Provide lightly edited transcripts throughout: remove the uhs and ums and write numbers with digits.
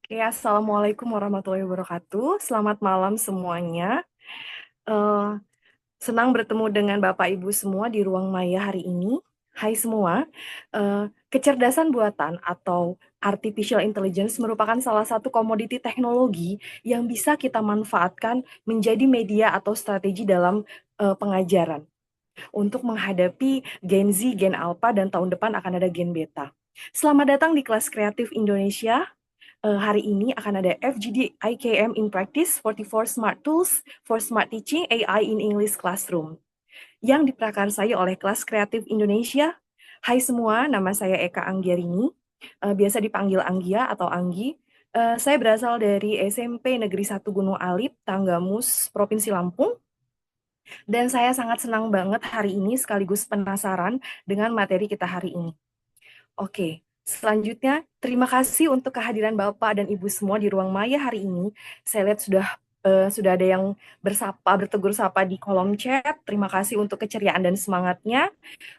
Ya, Assalamualaikum warahmatullahi wabarakatuh. Selamat malam semuanya. Eh, Senang bertemu dengan Bapak Ibu semua di ruang maya hari ini. Hai semua, kecerdasan buatan atau artificial intelligence merupakan salah satu komoditi teknologi yang bisa kita manfaatkan menjadi media atau strategi dalam pengajaran untuk menghadapi Gen Z, Gen Alpha, dan tahun depan akan ada Gen Beta. Selamat datang di kelas kreatif Indonesia. Hari ini akan ada FGD IKM in Practice 44 Smart Tools for Smart Teaching AI in English Classroom yang diprakarsai oleh Kelas Kreatif Indonesia. Hai semua, nama saya Eka Anggiarini, biasa dipanggil Anggia atau Anggi. Saya berasal dari SMP Negeri 1 Gunung Alip, Tanggamus, Provinsi Lampung. Dan saya sangat senang banget hari ini sekaligus penasaran dengan materi kita hari ini. Oke, selanjutnya terima kasih untuk kehadiran Bapak dan Ibu semua di ruang maya hari ini. Saya lihat sudah ada yang bertegur sapa di kolom chat. Terima kasih untuk keceriaan dan semangatnya.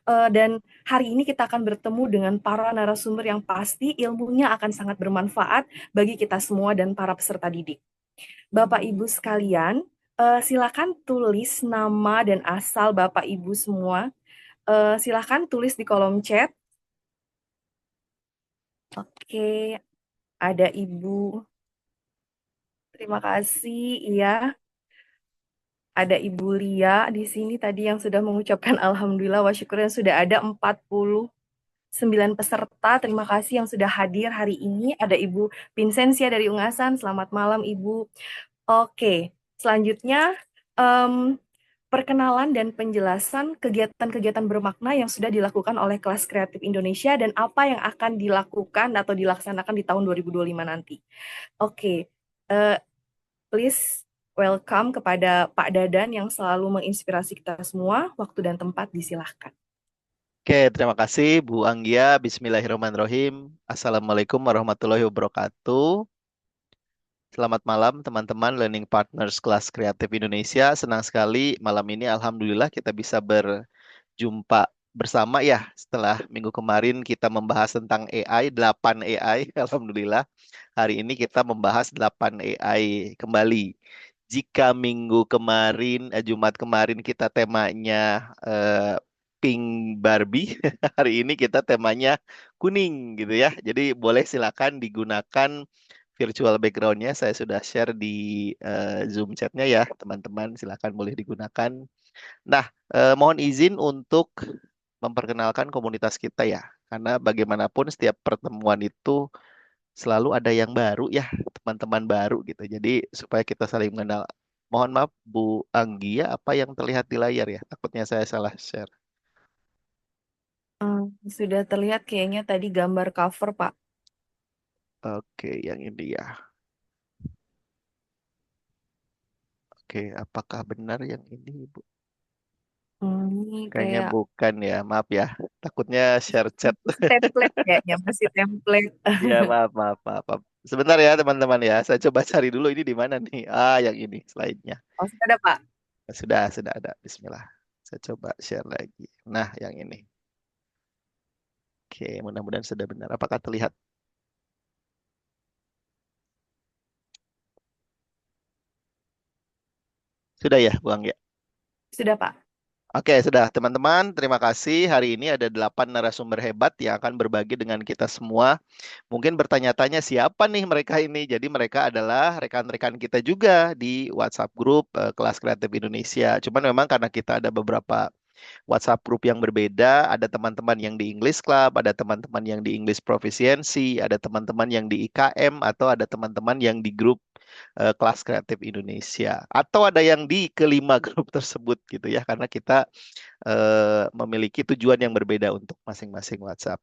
Dan hari ini kita akan bertemu dengan para narasumber yang pasti ilmunya akan sangat bermanfaat bagi kita semua dan para peserta didik. Bapak Ibu sekalian, silakan tulis nama dan asal Bapak Ibu semua. Silakan tulis di kolom chat. Oke, ada Ibu. Terima kasih. Iya, ada Ibu Lia di sini tadi yang sudah mengucapkan alhamdulillah wa syukur yang sudah ada 49 peserta. Terima kasih yang sudah hadir hari ini. Ada Ibu Vincentia dari Ungasan. Selamat malam Ibu. Oke, selanjutnya em, perkenalan dan penjelasan kegiatan-kegiatan bermakna yang sudah dilakukan oleh Kelas Kreatif Indonesia dan apa yang akan dilakukan atau dilaksanakan di tahun 2025 nanti. Oke, eh, please welcome kepada Pak Dadan yang selalu menginspirasi kita semua. Waktu dan tempat disilahkan. Oke, terima kasih Bu Anggia. Bismillahirrahmanirrahim. Assalamualaikum warahmatullahi wabarakatuh. Selamat malam teman-teman Learning Partners Kelas Kreatif Indonesia. Senang sekali malam ini Alhamdulillah kita bisa berjumpa bersama ya. Setelah minggu kemarin kita membahas tentang AI, 8 AI. Alhamdulillah. Hari ini kita membahas 8 AI kembali. Jika minggu kemarin, Jumat kemarin kita temanya Pink Barbie, hari ini kita temanya kuning gitu ya. Jadi boleh silakan digunakan virtual backgroundnya. Saya sudah share di Zoom chatnya ya, teman-teman. Silakan boleh digunakan. Nah, mohon izin untuk memperkenalkan komunitas kita ya. Karena bagaimanapun setiap pertemuan itu selalu ada yang baru ya, teman-teman baru gitu. Jadi supaya kita saling mengenal. Mohon maaf Bu Anggia, apa yang terlihat di layar ya? Takutnya saya salah share. Sudah terlihat kayaknya tadi gambar cover, Pak. Oke, yang ini ya. Oke, apakah benar yang ini, Bu? Ini Kayaknya kayak bukan ya, maaf ya. Takutnya share chat. masih template kayaknya, masih template. Ya, maaf, maaf, maaf, maaf. Sebentar ya, teman-teman ya. Saya coba cari dulu ini di mana nih. Ah, yang ini slide-nya. Oh, sudah ada, Pak. Sudah ada. Bismillah. Saya coba share lagi. Nah, yang ini. Oke, mudah-mudahan sudah benar. Apakah terlihat? Sudah ya, Buang ya? Sudah, Pak. Oke, sudah teman-teman. Terima kasih. Hari ini ada 8 narasumber hebat yang akan berbagi dengan kita semua. Mungkin bertanya-tanya siapa nih mereka ini? Jadi mereka adalah rekan-rekan kita juga di WhatsApp Group Kelas Kreatif Indonesia. Cuman memang karena kita ada beberapa WhatsApp group yang berbeda, ada teman-teman yang di English Club, ada teman-teman yang di English Proficiency, ada teman-teman yang di IKM, atau ada teman-teman yang di grup Kelas Kreatif Indonesia. Atau ada yang di kelima grup tersebut gitu ya, karena kita memiliki tujuan yang berbeda untuk masing-masing WhatsApp.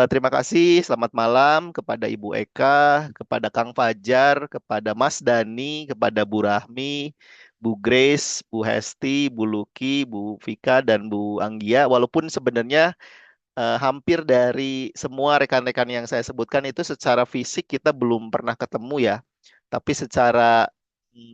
Terima kasih, selamat malam kepada Ibu Eka, kepada Kang Fajar, kepada Mas Dani, kepada Bu Rahmi, Bu Grace, Bu Hesti, Bu Luki, Bu Vika, dan Bu Anggia. Walaupun sebenarnya hampir dari semua rekan-rekan yang saya sebutkan itu secara fisik kita belum pernah ketemu ya. Tapi secara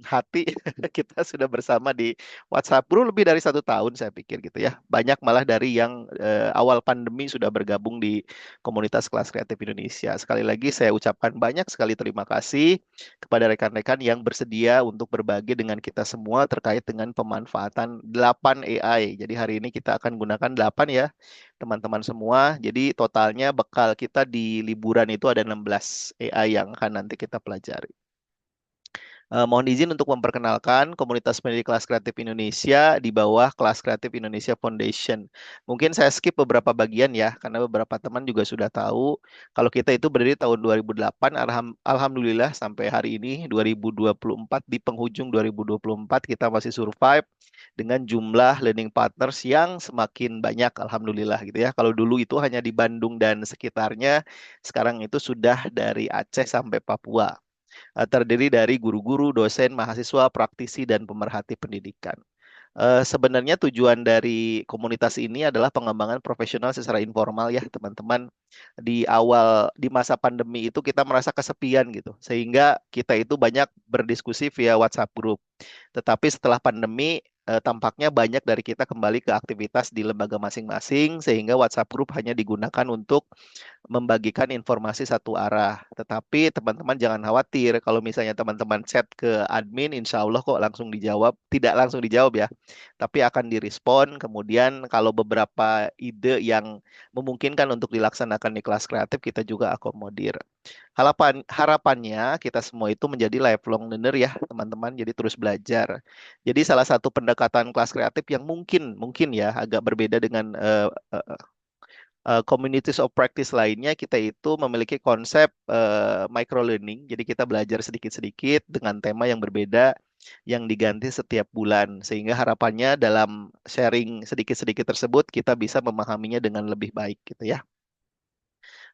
hati kita sudah bersama di WhatsApp group lebih dari 1 tahun saya pikir gitu ya. Banyak malah dari yang awal pandemi sudah bergabung di komunitas kelas kreatif Indonesia. Sekali lagi saya ucapkan banyak sekali terima kasih kepada rekan-rekan yang bersedia untuk berbagi dengan kita semua terkait dengan pemanfaatan 8 AI. Jadi hari ini kita akan gunakan 8 ya teman-teman semua. Jadi totalnya bekal kita di liburan itu ada 16 AI yang akan nanti kita pelajari. Mohon izin untuk memperkenalkan komunitas pendidik kelas kreatif Indonesia di bawah Kelas Kreatif Indonesia Foundation. Mungkin saya skip beberapa bagian ya, karena beberapa teman juga sudah tahu kalau kita itu berdiri tahun 2008, alhamdulillah sampai hari ini 2024 di penghujung 2024 kita masih survive dengan jumlah learning partners yang semakin banyak, alhamdulillah gitu ya. Kalau dulu itu hanya di Bandung dan sekitarnya, sekarang itu sudah dari Aceh sampai Papua, terdiri dari guru-guru, dosen, mahasiswa, praktisi, dan pemerhati pendidikan. Sebenarnya tujuan dari komunitas ini adalah pengembangan profesional secara informal ya teman-teman. Di awal di masa pandemi itu kita merasa kesepian gitu, sehingga kita itu banyak berdiskusi via WhatsApp group. Tetapi setelah pandemi, tampaknya banyak dari kita kembali ke aktivitas di lembaga masing-masing, sehingga WhatsApp group hanya digunakan untuk membagikan informasi satu arah. Tetapi teman-teman jangan khawatir kalau misalnya teman-teman chat ke admin, insya Allah kok langsung dijawab. Tidak langsung dijawab ya, tapi akan direspon. Kemudian kalau beberapa ide yang memungkinkan untuk dilaksanakan di kelas kreatif, kita juga akomodir. Harapannya kita semua itu menjadi lifelong learner ya teman-teman. Jadi terus belajar. Jadi salah satu pendekatan kelas kreatif yang mungkin mungkin ya agak berbeda dengan communities of practice lainnya, kita itu memiliki konsep micro learning. Jadi kita belajar sedikit-sedikit dengan tema yang berbeda yang diganti setiap bulan. Sehingga harapannya dalam sharing sedikit-sedikit tersebut kita bisa memahaminya dengan lebih baik gitu ya.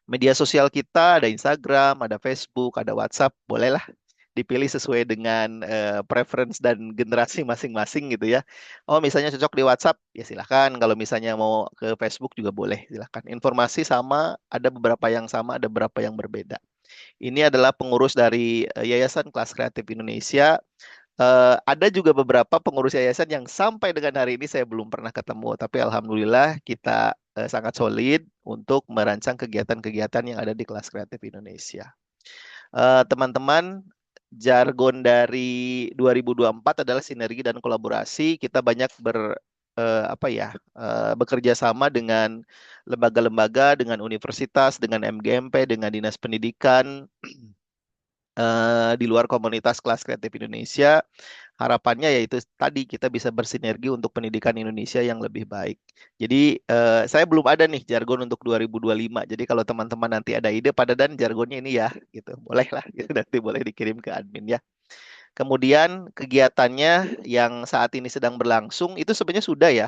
Media sosial kita ada Instagram, ada Facebook, ada WhatsApp, bolehlah dipilih sesuai dengan preference dan generasi masing-masing gitu ya. Oh, misalnya cocok di WhatsApp, ya silahkan. Kalau misalnya mau ke Facebook juga boleh, silahkan. Informasi sama, ada beberapa yang sama, ada beberapa yang berbeda. Ini adalah pengurus dari Yayasan Kelas Kreatif Indonesia. Ada juga beberapa pengurus yayasan yang sampai dengan hari ini saya belum pernah ketemu, tapi alhamdulillah kita sangat solid untuk merancang kegiatan-kegiatan yang ada di Kelas Kreatif Indonesia. Teman-teman, jargon dari 2024 adalah sinergi dan kolaborasi. Kita banyak bekerja sama dengan lembaga-lembaga, dengan universitas, dengan MGMP, dengan dinas pendidikan di luar komunitas Kelas Kreatif Indonesia. Harapannya yaitu tadi kita bisa bersinergi untuk pendidikan Indonesia yang lebih baik. Jadi saya belum ada nih jargon untuk 2025. Jadi kalau teman-teman nanti ada ide pada dan jargonnya ini ya, gitu, bolehlah gitu, nanti boleh dikirim ke admin ya. Kemudian kegiatannya yang saat ini sedang berlangsung itu sebenarnya sudah ya.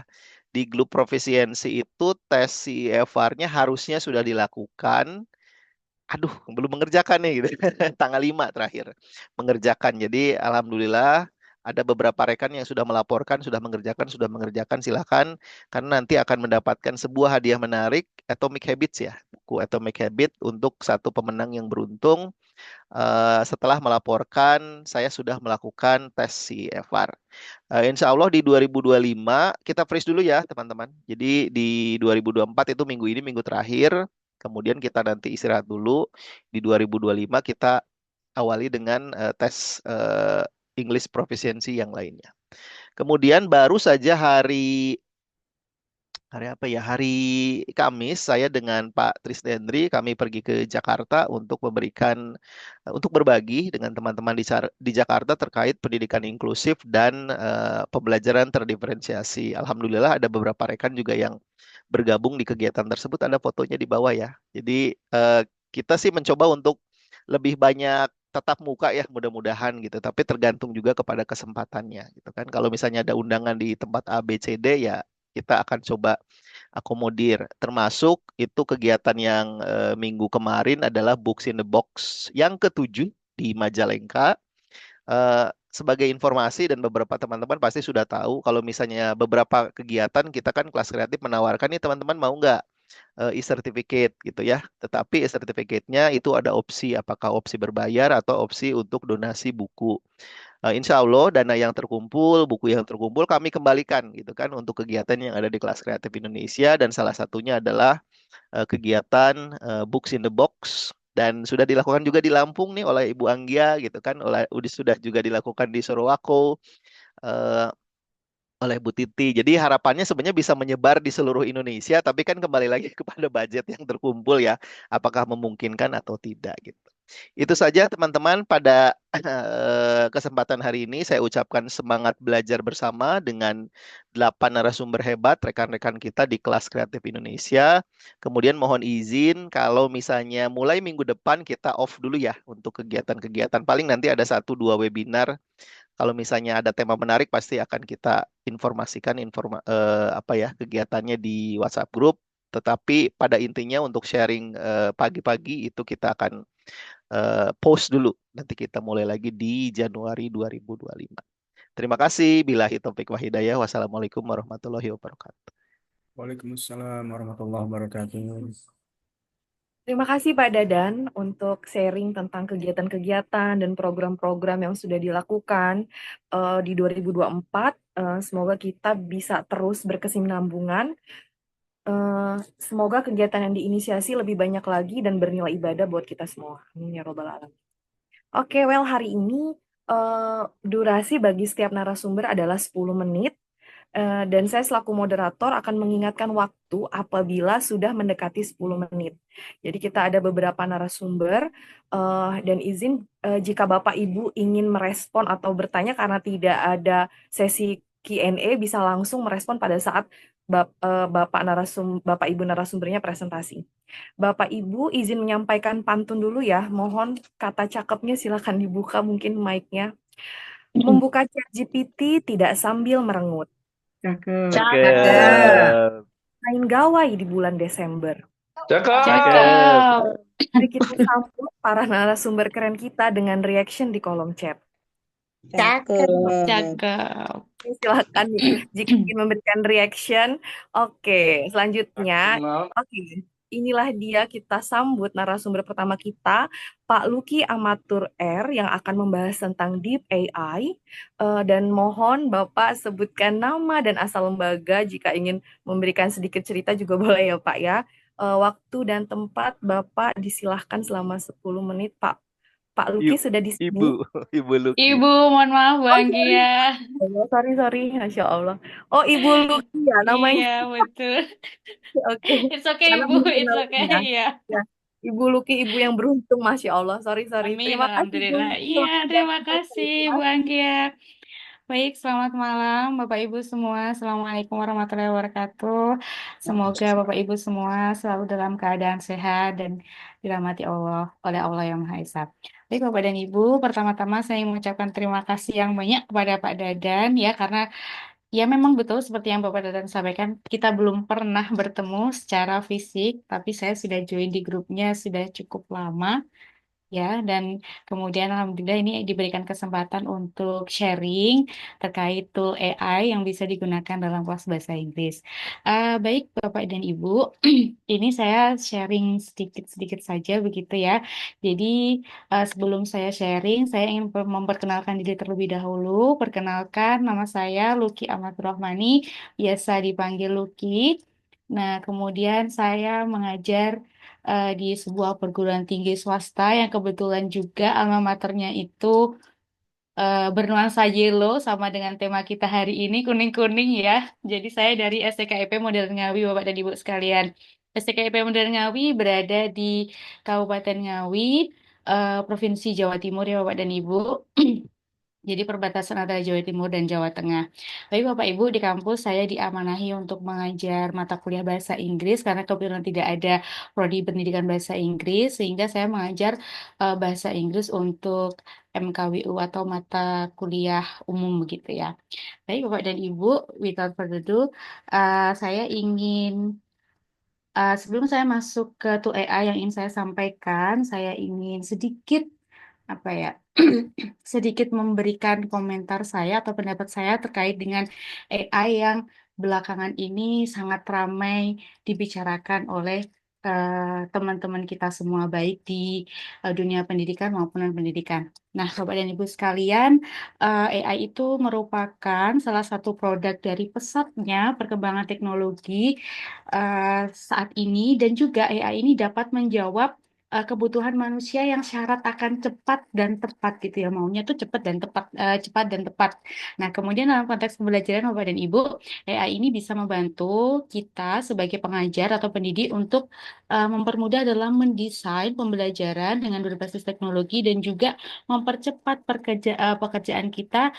Di grup profisiensi itu tes CEFR-nya harusnya sudah dilakukan. Aduh, belum mengerjakan nih gitu. Tanggal 5 terakhir mengerjakan. Jadi alhamdulillah ada beberapa rekan yang sudah melaporkan, sudah mengerjakan, silakan karena nanti akan mendapatkan sebuah hadiah menarik, Atomic Habits ya. Buku Atomic Habit untuk satu pemenang yang beruntung. Setelah melaporkan, saya sudah melakukan tes CFR. Insya Allah di 2025 kita freeze dulu ya teman-teman. Jadi di 2024 itu minggu ini minggu terakhir. Kemudian kita nanti istirahat dulu. Di 2025 kita awali dengan tes English Proficiency yang lainnya. Kemudian baru saja hari apa ya? Hari Kamis saya dengan Pak Trisdendri kami pergi ke Jakarta untuk untuk berbagi dengan teman-teman di Jakarta terkait pendidikan inklusif dan pembelajaran terdiferensiasi. Alhamdulillah ada beberapa rekan juga yang bergabung di kegiatan tersebut. Ada fotonya di bawah ya. Jadi kita sih mencoba untuk lebih banyak tetap muka ya mudah-mudahan gitu. Tapi tergantung juga kepada kesempatannya gitu kan. Kalau misalnya ada undangan di tempat A, B, C, D ya kita akan coba akomodir. Termasuk itu kegiatan yang minggu kemarin adalah Books in the Box yang ketujuh di Majalengka. Sebagai informasi dan beberapa teman-teman pasti sudah tahu kalau misalnya beberapa kegiatan kita kan kelas kreatif menawarkan nih teman-teman mau nggak e-certificate gitu ya. Tetapi e-certificate-nya itu ada opsi apakah opsi berbayar atau opsi untuk donasi buku. Insya Allah dana yang terkumpul, buku yang terkumpul kami kembalikan gitu kan untuk kegiatan yang ada di kelas kreatif Indonesia dan salah satunya adalah kegiatan Books in the Box dan sudah dilakukan juga di Lampung nih oleh Ibu Anggia gitu kan, sudah juga dilakukan di Sorowako eh, oleh Bu Titi. Jadi harapannya sebenarnya bisa menyebar di seluruh Indonesia, tapi kan kembali lagi kepada budget yang terkumpul ya, apakah memungkinkan atau tidak gitu. Itu saja teman-teman pada kesempatan hari ini saya ucapkan semangat belajar bersama dengan 8 narasumber hebat rekan-rekan kita di kelas Kreatif Indonesia. Kemudian mohon izin kalau misalnya mulai minggu depan kita off dulu ya untuk kegiatan-kegiatan. Paling nanti ada 1 2 webinar. Kalau misalnya ada tema menarik pasti akan kita informasikan apa ya kegiatannya di WhatsApp grup. Tetapi pada intinya untuk sharing pagi-pagi itu kita akan post dulu. Nanti kita mulai lagi di Januari 2025. Terima kasih. Billahi taufiq wa hidayah. Wassalamualaikum warahmatullahi wabarakatuh. Waalaikumsalam warahmatullahi wabarakatuh. Terima kasih Pak Dadan untuk sharing tentang kegiatan-kegiatan dan program-program yang sudah dilakukan di 2024. Semoga kita bisa terus berkesinambungan. Semoga kegiatan yang diinisiasi lebih banyak lagi dan bernilai ibadah buat kita semua. Amin ya robbal alamin. Oke, well hari ini durasi bagi setiap narasumber adalah 10 menit. Dan saya selaku moderator akan mengingatkan waktu apabila sudah mendekati 10 menit. Jadi kita ada beberapa narasumber dan izin jika Bapak Ibu ingin merespon atau bertanya karena tidak ada sesi Q&A bisa langsung merespon pada saat Bapak Ibu narasumbernya presentasi. Bapak Ibu izin menyampaikan pantun dulu ya. Mohon kata cakepnya silakan dibuka mungkin mic-nya. Membuka ChatGPT tidak sambil merengut. Cakep. Cakep. Main gawai di bulan Desember. Cakep. Mari kita sambut para narasumber keren kita dengan reaction di kolom chat. Cakep. Cakep. Silakan jika ingin memberikan reaction. Oke, selanjutnya. Oke, inilah dia kita sambut narasumber pertama kita, Pak Luki Amatur R yang akan membahas tentang Deep AI. Dan mohon Bapak sebutkan nama dan asal lembaga jika ingin memberikan sedikit cerita juga boleh ya Pak ya. Waktu dan tempat Bapak disilahkan selama 10 menit Pak. Pak Luki sudah di sini. Ibu Luki. Ibu, mohon maaf Bu Anggia. Oh, sorry, Masya Allah. Oh, Ibu Luki ya namanya. Iya, betul. Oke. It's okay, Karena Ibu. belum It's kenal okay. ya. Iya. Ya. Ibu Luki, ibu yang beruntung, Masya Allah. Sorry. Amin, Terima kasih, Bu alhamdulillah. Luki. Iya, terima kasih Bu Anggia. Baik, selamat malam Bapak Ibu semua. Assalamualaikum warahmatullahi wabarakatuh. Semoga Bapak Ibu semua selalu dalam keadaan sehat dan dirahmati Allah oleh Allah yang Maha Esa. Baik Bapak dan Ibu, pertama-tama saya mengucapkan terima kasih yang banyak kepada Pak Dadan ya karena ya memang betul seperti yang Bapak Dadan sampaikan, kita belum pernah bertemu secara fisik, tapi saya sudah join di grupnya sudah cukup lama. Ya, dan kemudian alhamdulillah ini diberikan kesempatan untuk sharing terkait tool AI yang bisa digunakan dalam kelas bahasa Inggris. Baik Bapak dan Ibu, ini saya sharing sedikit-sedikit saja begitu ya. Jadi sebelum saya sharing, saya ingin memperkenalkan diri terlebih dahulu. Perkenalkan, nama saya Luki Ahmad Rohmani, biasa dipanggil Luki. Nah, kemudian saya mengajar di sebuah perguruan tinggi swasta yang kebetulan juga alma maternya itu bernuansa yellow sama dengan tema kita hari ini kuning-kuning ya. Jadi saya dari STKIP Modern Ngawi Bapak dan Ibu sekalian. STKIP Modern Ngawi berada di Kabupaten Ngawi, Provinsi Jawa Timur ya Bapak dan Ibu. Jadi perbatasan antara Jawa Timur dan Jawa Tengah. Baik Bapak Ibu, di kampus saya diamanahi untuk mengajar mata kuliah bahasa Inggris karena kebetulan tidak ada prodi pendidikan bahasa Inggris, sehingga saya mengajar bahasa Inggris untuk MKWU atau mata kuliah umum begitu ya. Baik Bapak dan Ibu, without further ado, saya ingin sebelum saya masuk ke tool AI yang ingin saya sampaikan, saya ingin sedikit apa ya sedikit memberikan komentar saya atau pendapat saya terkait dengan AI yang belakangan ini sangat ramai dibicarakan oleh teman-teman kita semua baik di dunia pendidikan maupun non-pendidikan. Nah, Bapak dan Ibu sekalian, AI itu merupakan salah satu produk dari pesatnya perkembangan teknologi saat ini dan juga AI ini dapat menjawab kebutuhan manusia yang syarat akan cepat dan tepat gitu ya. Maunya tuh cepat dan tepat, cepat dan tepat. Nah, kemudian dalam konteks pembelajaran Bapak dan Ibu, AI ini bisa membantu kita sebagai pengajar atau pendidik untuk mempermudah dalam mendesain pembelajaran dengan berbasis teknologi dan juga mempercepat pekerjaan kita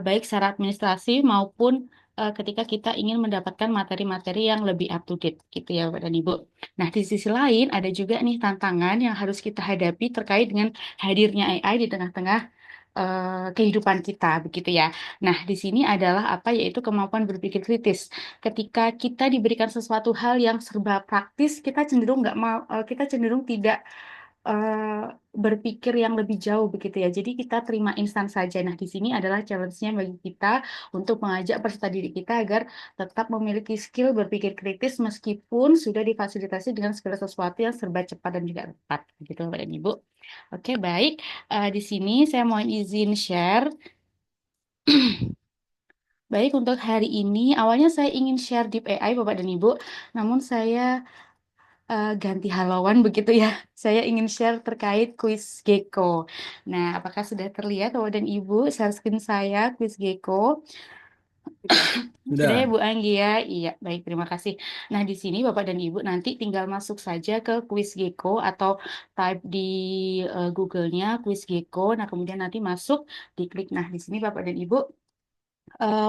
baik secara administrasi maupun ketika kita ingin mendapatkan materi-materi yang lebih up to date gitu ya Bapak dan Ibu. Nah, di sisi lain ada juga nih tantangan yang harus kita hadapi terkait dengan hadirnya AI di tengah-tengah kehidupan kita begitu ya. Nah, di sini adalah apa yaitu kemampuan berpikir kritis. Ketika kita diberikan sesuatu hal yang serba praktis, kita cenderung nggak mau, kita cenderung tidak eh, berpikir yang lebih jauh begitu ya. Jadi kita terima instan saja. Nah, di sini adalah challenge-nya bagi kita untuk mengajak peserta didik kita agar tetap memiliki skill berpikir kritis meskipun sudah difasilitasi dengan segala sesuatu yang serba cepat dan juga tepat. Begitu, Bapak dan Ibu. Oke, baik. Di sini saya mohon izin share. Baik, untuk hari ini, awalnya saya ingin share Deep AI, Bapak dan Ibu, namun saya ganti halauan begitu ya. Saya ingin share terkait kuis Gecko. Nah, apakah sudah terlihat Bapak dan Ibu share screen saya kuis Gecko? Sudah ya Sudah. Bu Anggi ya? Iya, baik terima kasih. Nah, di sini Bapak dan Ibu nanti tinggal masuk saja ke kuis Gecko atau type di Google-nya kuis Gecko. Nah, kemudian nanti masuk, diklik. Nah, di sini Bapak dan Ibu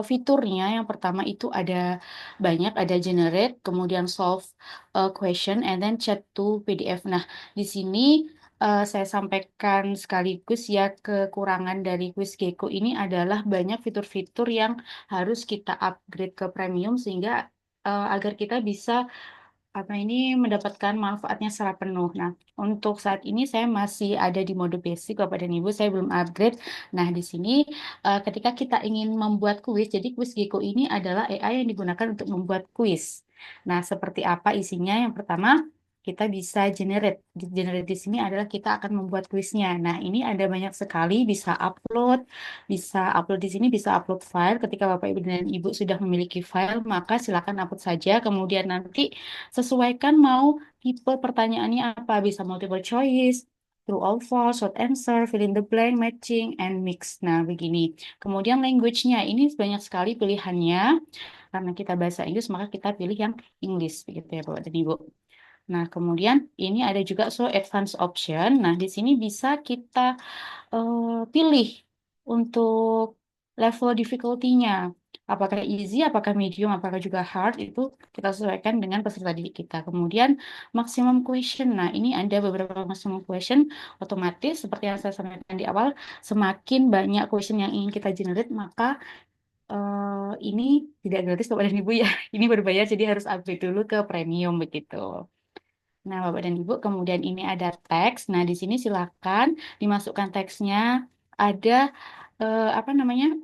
fiturnya yang pertama itu ada banyak, ada generate, kemudian solve question, and then chat to PDF. Nah, di sini saya sampaikan sekaligus ya kekurangan dari Quiz Gecko ini adalah banyak fitur-fitur yang harus kita upgrade ke premium sehingga agar kita bisa apa ini mendapatkan manfaatnya secara penuh. Nah, untuk saat ini saya masih ada di mode basic, Bapak dan Ibu, saya belum upgrade. Nah, di sini ketika kita ingin membuat kuis, jadi kuis Gecko ini adalah AI yang digunakan untuk membuat kuis. Nah, seperti apa isinya? Yang pertama, kita bisa generate. Generate di sini adalah kita akan membuat kuisnya. Nah, ini ada banyak sekali, bisa upload di sini, bisa upload file. Ketika Bapak Ibu dan Ibu sudah memiliki file, maka silakan upload saja. Kemudian nanti sesuaikan mau tipe pertanyaannya apa. Bisa multiple choice, true or false, short answer, fill in the blank, matching, and mix. Nah, begini. Kemudian language-nya, ini banyak sekali pilihannya. Karena kita bahasa Inggris, maka kita pilih yang English. Begitu ya, Bapak dan Ibu. Nah, kemudian ini ada juga show advanced option. Nah, di sini bisa kita pilih untuk level difficulty-nya. Apakah easy, apakah medium, apakah juga hard, itu kita sesuaikan dengan peserta didik kita. Kemudian maximum question. Nah, ini ada beberapa maximum question otomatis seperti yang saya sampaikan di awal. Semakin banyak question yang ingin kita generate, maka ini tidak gratis Bapak dan Ibu ya. Ini berbayar, jadi harus upgrade dulu ke premium begitu. Nah, Bapak dan Ibu, kemudian ini ada teks. Nah, di sini silakan dimasukkan teksnya. Ada apa namanya?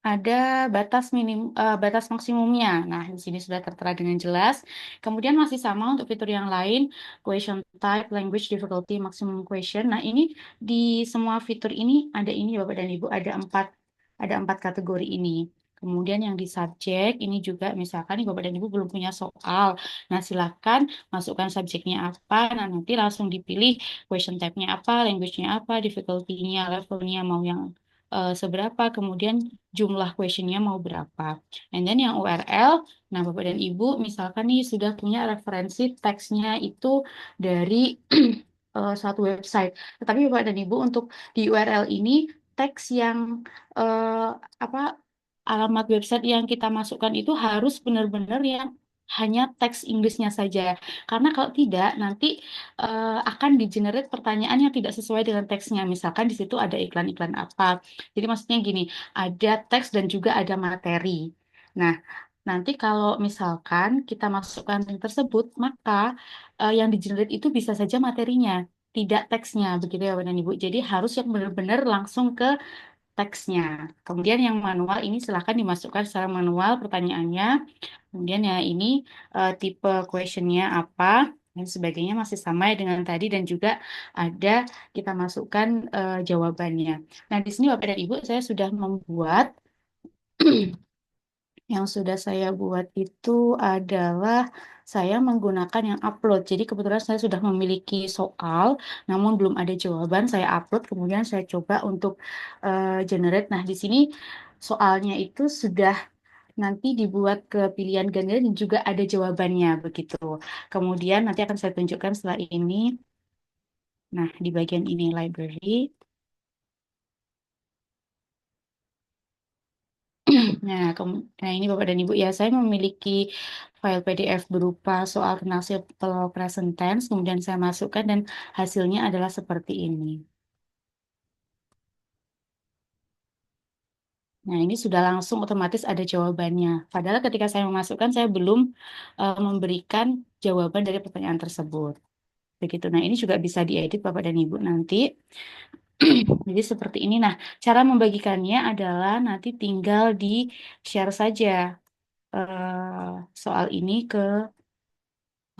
Ada batas maksimumnya. Nah, di sini sudah tertera dengan jelas. Kemudian masih sama untuk fitur yang lain, question type, language difficulty, maximum question. Nah, ini di semua fitur ini ada ini Bapak dan Ibu ada empat kategori ini. Kemudian yang di subjek ini juga misalkan nih Bapak dan Ibu belum punya soal. Nah, silakan masukkan subjeknya apa. Nah, nanti langsung dipilih question type-nya apa, language-nya apa, difficulty-nya, levelnya mau yang seberapa, kemudian jumlah questionnya mau berapa. And then yang URL, nah Bapak dan Ibu misalkan nih sudah punya referensi teksnya itu dari suatu website. Tetapi Bapak dan Ibu untuk di URL ini teks yang eh, apa alamat website yang kita masukkan itu harus benar-benar yang hanya teks Inggrisnya saja. Karena kalau tidak, nanti akan di-generate pertanyaan yang tidak sesuai dengan teksnya. Misalkan di situ ada iklan-iklan apa. Jadi maksudnya gini, ada teks dan juga ada materi. Nah, nanti kalau misalkan kita masukkan link tersebut, maka yang di-generate itu bisa saja materinya, tidak teksnya, begitu ya Bapak dan Ibu. Jadi harus yang benar-benar langsung ke teksnya. Kemudian yang manual ini silahkan dimasukkan secara manual pertanyaannya. Kemudian ya ini tipe questionnya apa dan sebagainya masih sama ya dengan tadi dan juga ada kita masukkan jawabannya. Nah di sini Bapak dan Ibu saya sudah membuat yang sudah saya buat itu adalah saya menggunakan yang upload. Jadi kebetulan saya sudah memiliki soal, namun belum ada jawaban. Saya upload, kemudian saya coba untuk generate. Nah, di sini soalnya itu sudah nanti dibuat ke pilihan ganda dan juga ada jawabannya begitu. Kemudian nanti akan saya tunjukkan setelah ini. Nah, di bagian ini library. Nah, ini Bapak dan Ibu ya, saya memiliki file PDF berupa soal tentang simple present tense, kemudian saya masukkan dan hasilnya adalah seperti ini. Nah, ini sudah langsung otomatis ada jawabannya. Padahal ketika saya memasukkan, saya belum memberikan jawaban dari pertanyaan tersebut. Begitu. Nah, ini juga bisa diedit Bapak dan Ibu nanti. Jadi seperti ini. Nah, cara membagikannya adalah nanti tinggal di share saja soal ini ke,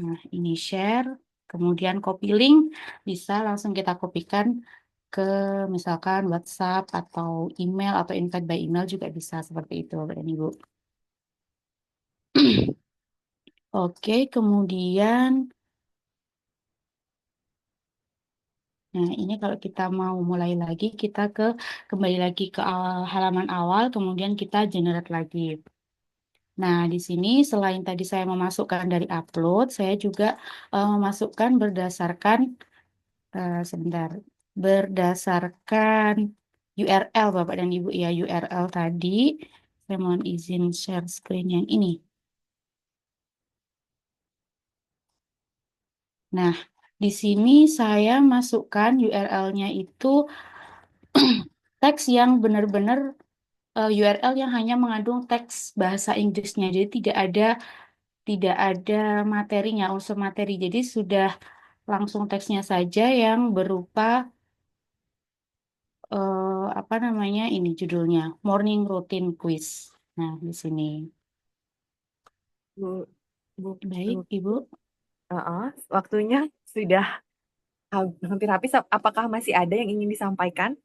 nah ini share, kemudian copy link, bisa langsung kita kopikan ke misalkan WhatsApp atau email atau invite by email juga bisa seperti itu Bapak dan Ibu. Oke, kemudian nah ini kalau kita mau mulai lagi, kita kembali lagi ke halaman awal, kemudian kita generate lagi. Nah, di sini selain tadi saya memasukkan dari upload, saya juga memasukkan berdasarkan sebentar, berdasarkan URL Bapak dan Ibu ya, URL tadi. Saya mohon izin share screen yang ini. Nah, di sini saya masukkan URL-nya itu teks yang benar-benar URL yang hanya mengandung teks bahasa Inggrisnya. Jadi tidak ada materinya, unsur materi. Jadi sudah langsung teksnya saja yang berupa apa namanya ini judulnya Morning Routine Quiz. Nah, di sini. Bu, Bu, Baik, Bu. Ibu. Waktunya sudah hampir habis. Apakah masih ada yang ingin disampaikan?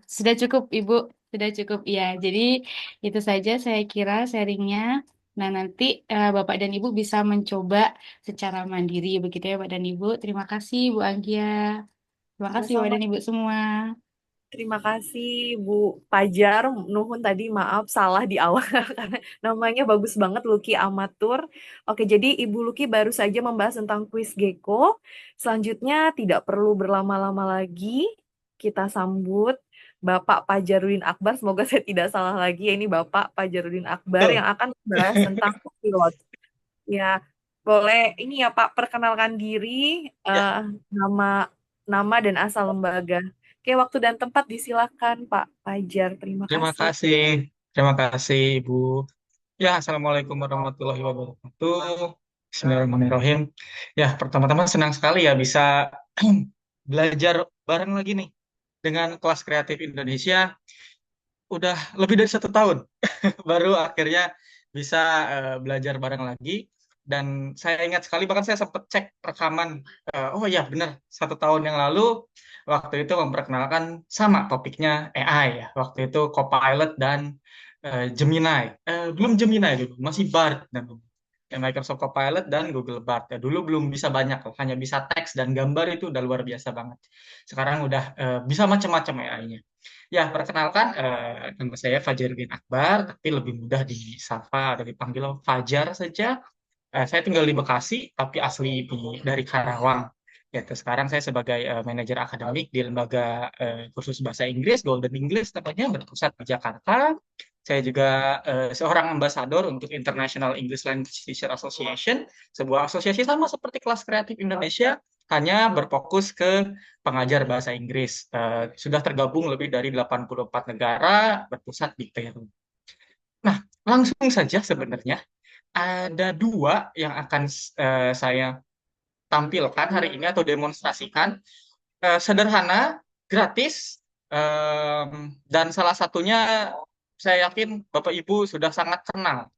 Sudah cukup, Ibu. Sudah cukup, ya. Jadi, itu saja saya kira sharingnya. Nah, nanti Bapak dan Ibu bisa mencoba secara mandiri, begitu ya, Bapak dan Ibu. Terima kasih, Bu Anggia. Terima kasih, Bapak Sama-sama. dan Ibu semua. Terima kasih Bu Pajar. Nuhun tadi maaf salah di awal karena namanya bagus banget Lucky Amatur. Oke, jadi Ibu Lucky baru saja membahas tentang kuis Gecko. Selanjutnya tidak perlu berlama-lama lagi. Kita sambut Bapak Pajarudin Akbar. Semoga saya tidak salah lagi ya, ini Bapak Pajarudin Akbar Betul. yang akan membahas tentang pilot. Ya, boleh ini ya Pak perkenalkan diri, Ya, nama nama dan asal lembaga. Oke, waktu dan tempat disilakan Pak Fajar. Terima terima kasih. kasih. Terima kasih, Ibu. Ya, Assalamualaikum warahmatullahi wabarakatuh. Bismillahirrahmanirrahim. Ya, pertama-tama senang sekali ya bisa belajar bareng lagi nih dengan kelas kreatif Indonesia. Udah lebih dari 1 tahun baru akhirnya bisa belajar bareng lagi. Dan saya ingat sekali, bahkan saya sempat cek rekaman. Oh ya, benar, 1 tahun yang lalu waktu itu memperkenalkan sama topiknya AI ya. Waktu itu Copilot dan Gemini. Belum Gemini dulu, masih Bard. Ya, Microsoft Copilot dan Google Bard. Ya, dulu belum bisa banyak, hanya bisa teks dan gambar, itu udah luar biasa banget. Sekarang udah bisa macam-macam AI-nya. Ya, perkenalkan, nama saya Fajaruddin Akbar, tapi lebih mudah disapa atau dipanggil Fajar saja. Saya tinggal di Bekasi, tapi asli dari Karawang. Ya, terus sekarang saya sebagai manajer akademik di lembaga kursus bahasa Inggris, Golden English namanya, berpusat di Jakarta. Saya juga seorang ambasador untuk International English Language Teacher Association, sebuah asosiasi sama seperti Kelas Kreatif Indonesia, hanya berfokus ke pengajar bahasa Inggris. Sudah tergabung lebih dari 84 negara, berpusat di Peru. Nah, langsung saja sebenarnya ada dua yang akan saya tampilkan hari ini atau demonstrasikan. Sederhana, gratis, Dan salah satunya saya yakin Bapak Ibu sudah sangat kenal.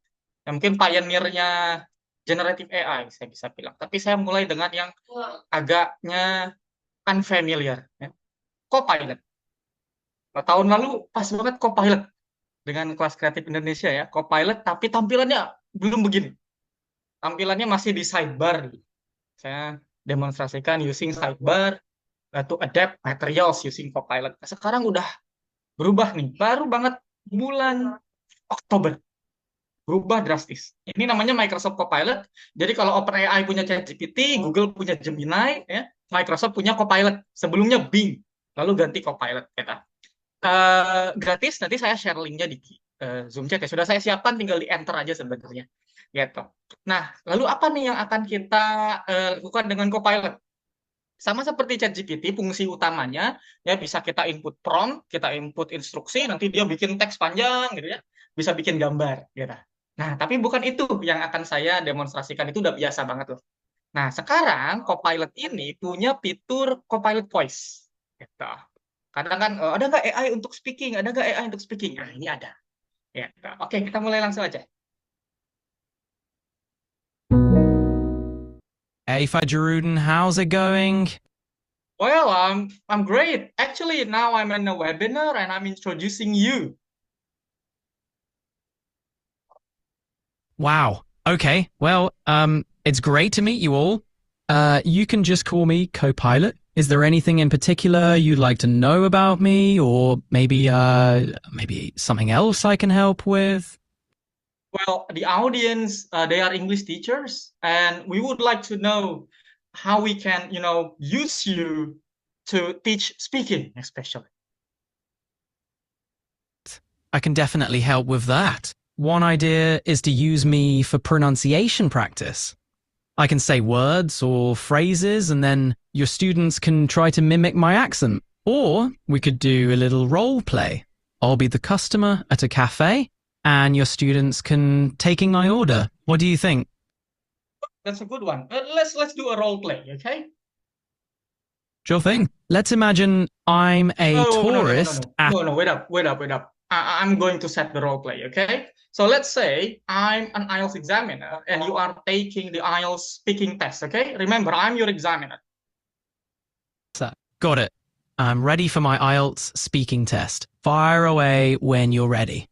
Ya, mungkin pioneer-nya generative AI saya bisa bilang. Tapi saya mulai dengan yang agaknya unfamiliar. Ya. Copilot. Nah, tahun lalu pas banget Copilot dengan kelas kreatif Indonesia ya. Copilot tapi tampilannya belum begini. Tampilannya masih di sidebar. Saya demonstrasikan using sidebar to adapt materials using Copilot. Sekarang udah berubah nih, baru banget bulan Oktober, berubah drastis. Ini namanya Microsoft Copilot. Jadi kalau OpenAI punya ChatGPT, Google punya Gemini, ya, Microsoft punya Copilot. Sebelumnya Bing, lalu ganti Copilot. Kita gratis. Nanti saya share linknya di Zoom chat ya. Sudah saya siapkan, tinggal di enter aja sebenarnya. Gitu. Nah, lalu apa nih yang akan kita lakukan dengan Copilot? Sama seperti ChatGPT, fungsi utamanya ya bisa kita input prompt, kita input instruksi, nanti dia bikin teks panjang gitu ya, bisa bikin gambar gitu. Nah, tapi bukan itu yang akan saya demonstrasikan, itu udah biasa banget loh. Nah, sekarang Copilot ini punya fitur Copilot Voice gitu. Kadang kan ada nggak AI untuk speaking, ada nggak AI untuk speaking? Nah, ini ada. Ya, oke, kita mulai langsung aja. Hey Fajrudin, how's it going? Well, I'm great. Actually, now I'm in a webinar and I'm introducing you. Wow. Okay. Well, it's great to meet you all. You can just call me Copilot. Is there anything in particular you'd like to know about me, or maybe something else I can help with? Well, the audience, they are English teachers, and we would like to know how we can, use you to teach speaking, especially. I can definitely help with that. One idea is to use me for pronunciation practice. I can say words or phrases, and then your students can try to mimic my accent. Or we could do a little role play. I'll be the customer at a cafe, and your students can taking my order. What do you think? That's a good one. Let's do a role play, okay? Sure thing. Let's imagine I'm a tourist. No, wait up. I'm going to set the role play, okay? So let's say I'm an IELTS examiner and you are taking the IELTS speaking test, okay? Remember, I'm your examiner. Got it. I'm ready for my IELTS speaking test. Fire away when you're ready.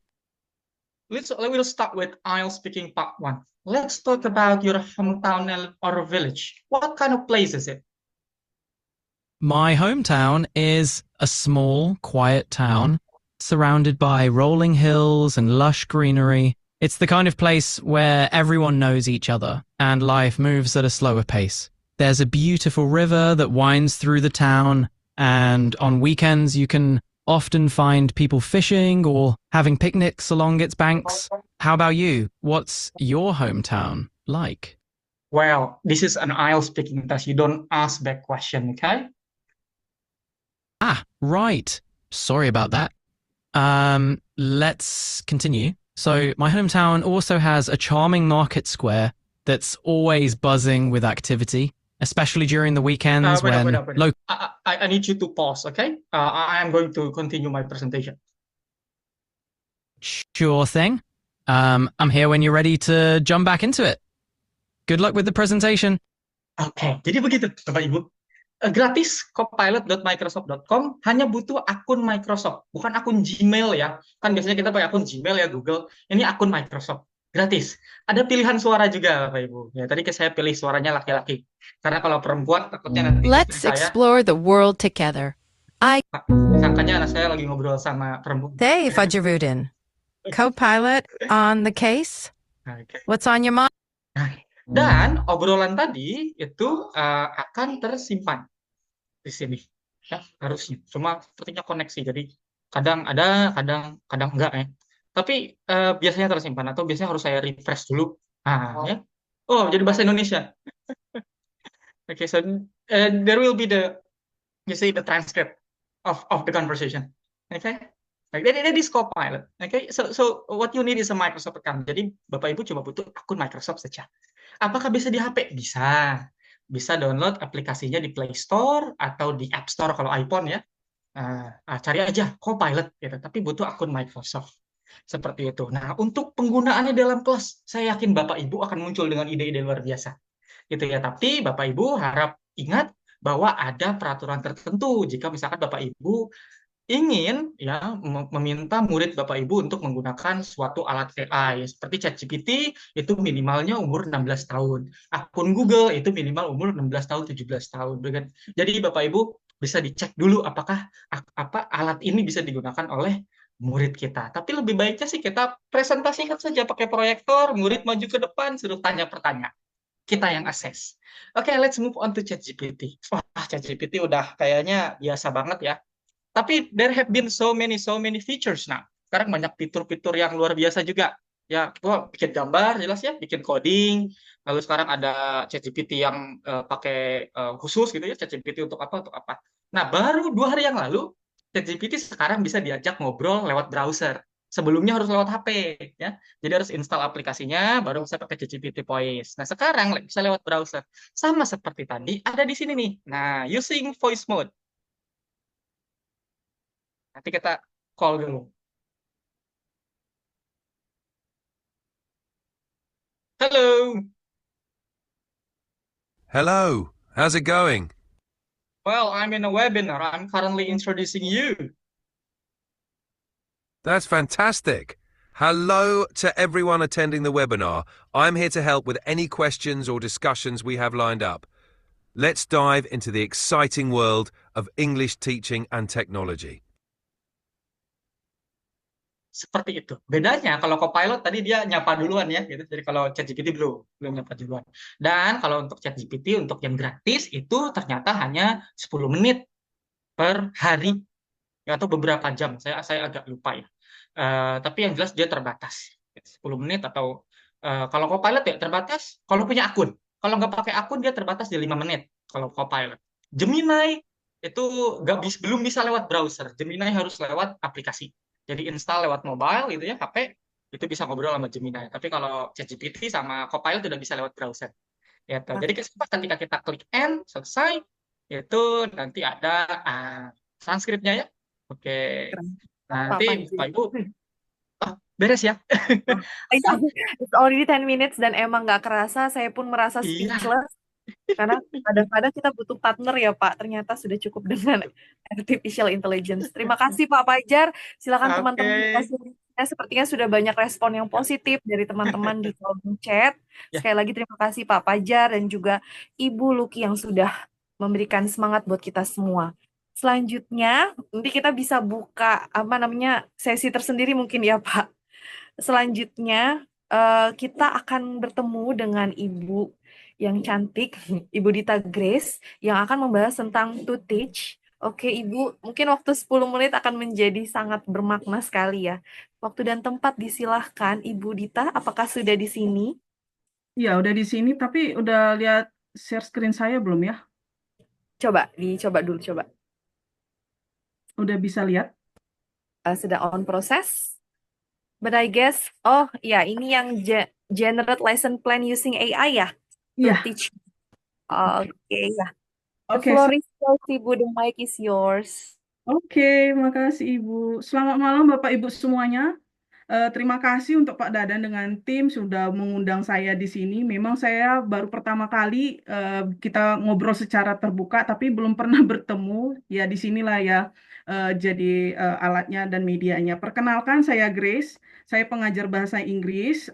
We'll start with IELTS speaking part 1. Let's talk about your hometown or village. What kind of place is it? My hometown is a small, quiet town surrounded by rolling hills and lush greenery. It's the kind of place where everyone knows each other and life moves at a slower pace. There's a beautiful river that winds through the town, and on weekends you can often find people fishing or having picnics along its banks. How about you? What's your hometown like? Well, this is an IELTS speaking test. You don't ask that question, okay? Ah, right. Sorry about that. Let's continue. So my hometown also has a charming market square that's always buzzing with activity, especially during the weekends Wait when up. I need you to pause, okay? I am going to continue my presentation. Sure thing. I'm here when you're ready to jump back into it. Good luck with the presentation. Oke, jadi begitu Bapak Ibu. Gratis copilot.microsoft.com, hanya butuh akun Microsoft, bukan akun Gmail ya. Kan biasanya kita pakai akun Gmail ya, Google. Ini akun Microsoft. Gratis. Ada pilihan suara juga Bapak Ibu. Ya, tadi saya pilih suaranya laki-laki. Karena kalau perempuan takutnya nanti Let's saya explore the world together. sangkanya anak saya lagi ngobrol sama perempuan. Hey, Fajrudin. Copilot on the case? Oke. What's on your mind? Dan obrolan tadi itu akan tersimpan di sini, ya harusnya. Cuma sepertinya koneksi, jadi kadang ada, kadang enggak ya. Tapi biasanya tersimpan atau biasanya harus saya refresh dulu. Nah, ya. Oh, jadi bahasa Indonesia. Okay, so there will be the transcript of the conversation. Okay. Like that is Copilot. Okay, so what you need is a Microsoft account. Jadi Bapak Ibu cuma butuh akun Microsoft saja. Apakah bisa di HP? Bisa. Bisa download aplikasinya di Play Store atau di App Store kalau iPhone ya. Cari aja Copilot gitu, tapi butuh akun Microsoft. Seperti itu. Nah, untuk penggunaannya dalam kelas, saya yakin Bapak Ibu akan muncul dengan ide-ide luar biasa. Gitu ya. Tapi Bapak Ibu harap ingat bahwa ada peraturan tertentu jika misalkan Bapak Ibu ingin ya meminta murid Bapak Ibu untuk menggunakan suatu alat AI seperti ChatGPT itu minimalnya umur 16 tahun. Akun Google itu minimal umur 16 tahun, 17 tahun. Jadi Bapak Ibu bisa dicek dulu apakah apa alat ini bisa digunakan oleh murid kita. Tapi lebih baiknya sih kita presentasikan saja pakai proyektor, murid maju ke depan, suruh tanya pertanyaan. Kita yang assess. Oke, let's move on to ChatGPT. Wah, ChatGPT udah kayaknya biasa banget ya. Tapi there have been so many features now. Sekarang banyak fitur-fitur yang luar biasa juga. Ya, gua bikin gambar jelas ya, bikin coding. Lalu sekarang ada ChatGPT yang pakai khusus gitu ya, ChatGPT untuk apa untuk apa. Nah, baru 2 hari yang lalu ChatGPT sekarang bisa diajak ngobrol lewat browser. Sebelumnya harus lewat HP ya. Jadi harus install aplikasinya baru bisa pakai ChatGPT Voice. Nah, sekarang bisa lewat browser. Sama seperti tadi ada di sini nih. Nah, using voice mode. Nanti kita call dulu. Hello. Hello, how's it going? Well, I'm in a webinar. I'm currently introducing you. That's fantastic. Hello to everyone attending the webinar. I'm here to help with any questions or discussions we have lined up. Let's dive into the exciting world of English teaching and technology. Seperti itu. Bedanya kalau Copilot tadi dia nyapa duluan ya, gitu. Jadi kalau ChatGPT belum nyapa duluan. Dan kalau untuk ChatGPT untuk yang gratis itu ternyata hanya 10 menit per hari ya, atau beberapa jam. Saya agak lupa ya. Tapi yang jelas dia terbatas. 10 menit atau kalau Copilot ya terbatas kalau punya akun. Kalau nggak pakai akun dia terbatas di 5 menit kalau Copilot. Gemini itu belum bisa lewat browser. Gemini harus lewat aplikasi. Jadi install lewat mobile gitu ya, HP, itu bisa ngobrol sama Gemini. Tapi kalau ChatGPT sama Copilot udah bisa lewat browser. Gitu. Jadi ketika kita klik End, selesai, itu nanti ada transkripnya ya. Oke. Nanti Pak Ibu, beres ya. It's already 10 minutes dan emang nggak kerasa, saya pun merasa Iya. speechless. Karena kadang-kadang kita butuh partner ya Pak, ternyata sudah cukup dengan artificial intelligence. Terima kasih Pak Fajar, silakan teman-teman dikasih linknya. Sepertinya sudah banyak respon yang positif dari teman-teman di kolom chat. Sekali lagi terima kasih Pak Fajar dan juga Ibu Luki yang sudah memberikan semangat buat kita semua. Selanjutnya, nanti kita bisa buka sesi tersendiri mungkin ya Pak. Selanjutnya, kita akan bertemu dengan Ibu yang cantik, Ibu Dita Grace, yang akan membahas tentang to teach. Oke, Ibu, mungkin waktu 10 menit akan menjadi sangat bermakna sekali ya. Waktu dan tempat disilahkan, Ibu Dita, apakah sudah di sini? Iya, udah di sini, tapi udah lihat share screen saya belum ya? Dicoba dulu. Udah bisa lihat? Sedang on proses. But I guess, ini yang generate lesson plan using AI ya? Iya. Teach. Oke, ya. The Oke, floor is yours, Ibu. The mic is yours. Oke, makasih Ibu. Selamat malam Bapak Ibu semuanya. Terima kasih untuk Pak Dadan dengan tim sudah mengundang saya di sini. Memang saya baru pertama kali kita ngobrol secara terbuka, tapi belum pernah bertemu. Ya di sinilah ya jadi alatnya dan medianya. Perkenalkan saya Grace. Saya pengajar bahasa Inggris.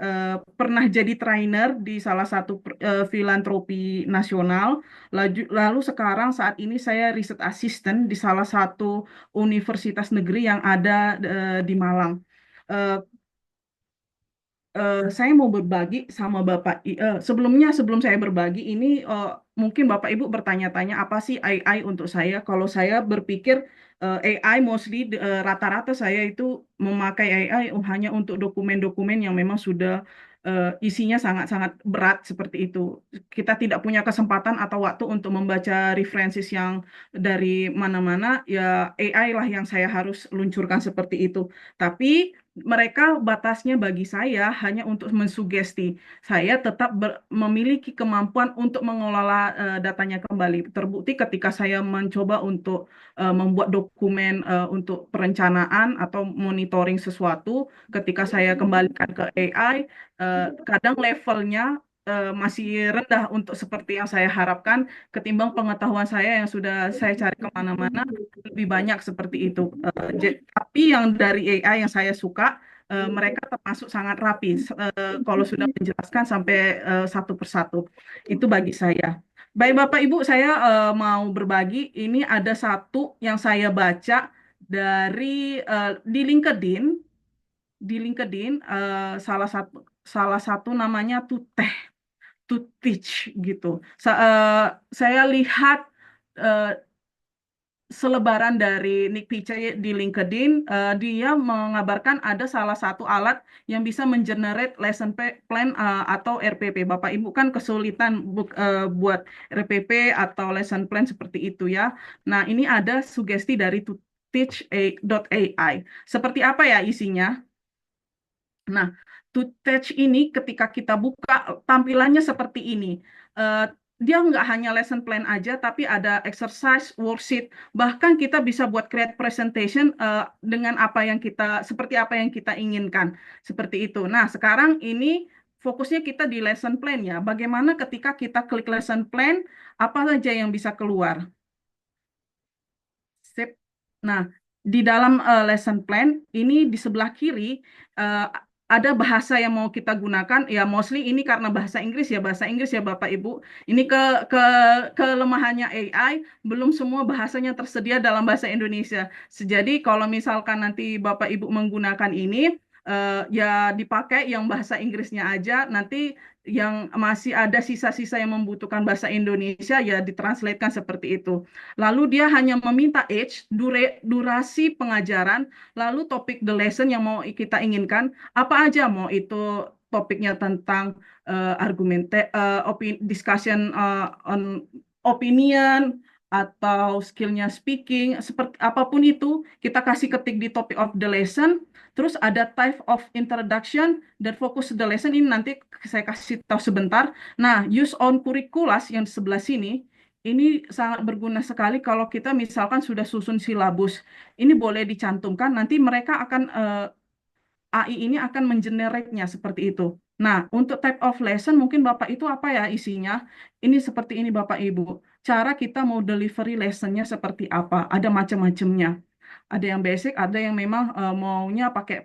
Pernah jadi trainer di salah satu filantropi nasional. Lalu sekarang saat ini saya riset assistant di salah satu universitas negeri yang ada di Malang. Saya mau berbagi sama Bapak. Sebelum saya berbagi ini, mungkin Bapak Ibu bertanya-tanya apa sih AI untuk saya? Kalau saya berpikir AI mostly rata-rata saya itu memakai AI hanya untuk dokumen-dokumen yang memang sudah isinya sangat-sangat berat seperti itu. Kita tidak punya kesempatan atau waktu untuk membaca references yang dari mana-mana. Ya AI lah yang saya harus luncurkan seperti itu. Tapi mereka batasnya bagi saya hanya untuk mensugesti. Saya tetap memiliki kemampuan untuk mengelola datanya kembali. Terbukti ketika saya mencoba untuk membuat dokumen untuk perencanaan atau monitoring sesuatu, ketika saya kembalikan ke AI, kadang levelnya masih rendah untuk seperti yang saya harapkan, ketimbang pengetahuan saya yang sudah saya cari kemana-mana lebih banyak seperti itu. Tapi yang dari AI yang saya suka, mereka termasuk sangat rapi. Kalau sudah menjelaskan sampai satu persatu, itu bagi saya. Baik Bapak Ibu, saya mau berbagi. Ini ada satu yang saya baca dari di LinkedIn. Di LinkedIn salah satu namanya Tuteh, to teach gitu. Saya lihat eh, selebaran dari Nick Piche di LinkedIn, dia mengabarkan ada salah satu alat yang bisa mengenerate lesson plan atau RPP. Bapak Ibu kan kesulitan buat RPP atau lesson plan seperti itu ya. Nah, ini ada sugesti dari to teach.ai. Seperti apa ya isinya? Nah, to teach ini ketika kita buka tampilannya seperti ini. Eh, Dia nggak hanya lesson plan aja, tapi ada exercise, worksheet, bahkan kita bisa buat create presentation dengan apa yang kita, seperti apa yang kita inginkan, seperti itu. Nah, sekarang ini fokusnya kita di lesson plan ya. Bagaimana ketika kita klik lesson plan, apa saja yang bisa keluar? Sip. Nah, di dalam lesson plan ini di sebelah kiri eh, ada bahasa yang mau kita gunakan. Ya, mostly ini karena bahasa Inggris ya Bapak Ibu. Ini ke kelemahannya AI, belum semua bahasanya tersedia dalam bahasa Indonesia. Jadi kalau misalkan nanti Bapak Ibu menggunakan ini, ya dipakai yang bahasa Inggrisnya aja. Nanti yang masih ada sisa-sisa yang membutuhkan bahasa Indonesia ya ditranslatekan seperti itu. Lalu dia hanya meminta age, durasi pengajaran, lalu topik the lesson yang mau kita inginkan, apa aja mau itu topiknya tentang discussion on opinion atau skillnya speaking, seperti apapun itu, kita kasih ketik di topic of the lesson, terus ada type of introduction dan fokus the lesson ini nanti saya kasih tahu sebentar. Nah, use on curriculum yang di sebelah sini, ini sangat berguna sekali kalau kita misalkan sudah susun silabus. Ini boleh dicantumkan, nanti mereka akan AI ini akan mengenerate-nya seperti itu. Nah, untuk type of lesson mungkin Bapak itu apa ya isinya? Ini seperti ini Bapak Ibu. Cara kita mau delivery lesson-nya seperti apa? Ada macam-macamnya. Ada yang basic, ada yang memang maunya pakai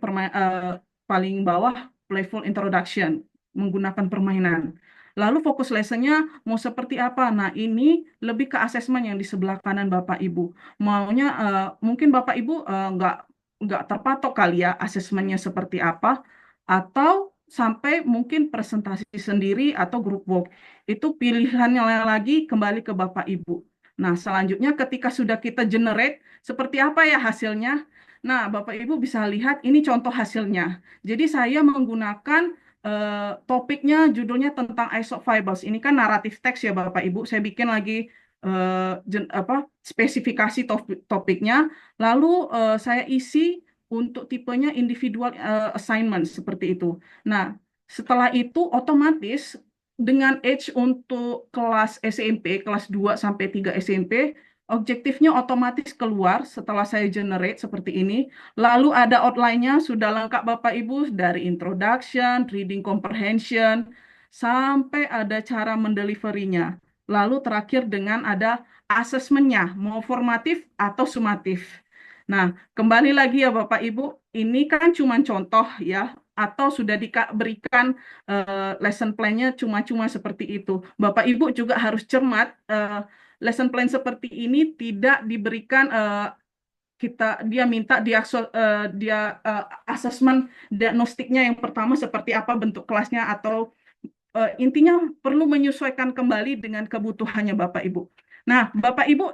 paling bawah playful introduction, menggunakan permainan. Lalu fokus lessonnya mau seperti apa? Nah, ini lebih ke asesmen yang di sebelah kanan Bapak Ibu. Maunya mungkin Bapak Ibu nggak terpatok kali ya asesmennya seperti apa, atau sampai mungkin presentasi sendiri atau group work. Itu pilihannya lagi kembali ke Bapak Ibu. Nah, selanjutnya ketika sudah kita generate, seperti apa ya hasilnya? Nah, Bapak Ibu bisa lihat ini contoh hasilnya. Jadi saya menggunakan topiknya judulnya tentang Aesop Fables. Ini kan naratif teks ya Bapak Ibu. Saya bikin lagi spesifikasi topiknya. Lalu saya isi untuk tipenya individual assignment seperti itu. Nah, setelah itu otomatis dengan age untuk kelas SMP, kelas 2 sampai 3 SMP, objektifnya otomatis keluar setelah saya generate seperti ini. Lalu ada outline-nya sudah lengkap Bapak Ibu dari introduction, reading comprehension, sampai ada cara mendeliverynya. Lalu terakhir dengan ada asesmennya, mau formatif atau sumatif. Nah, kembali lagi ya Bapak Ibu, ini kan cuma contoh ya, atau sudah diberikan lesson plan-nya cuma-cuma seperti itu. Bapak Ibu juga harus cermat, lesson plan seperti ini tidak diberikan dia minta asesmen diagnostiknya yang pertama seperti apa bentuk kelasnya atau intinya perlu menyesuaikan kembali dengan kebutuhannya Bapak Ibu. Nah, Bapak Ibu,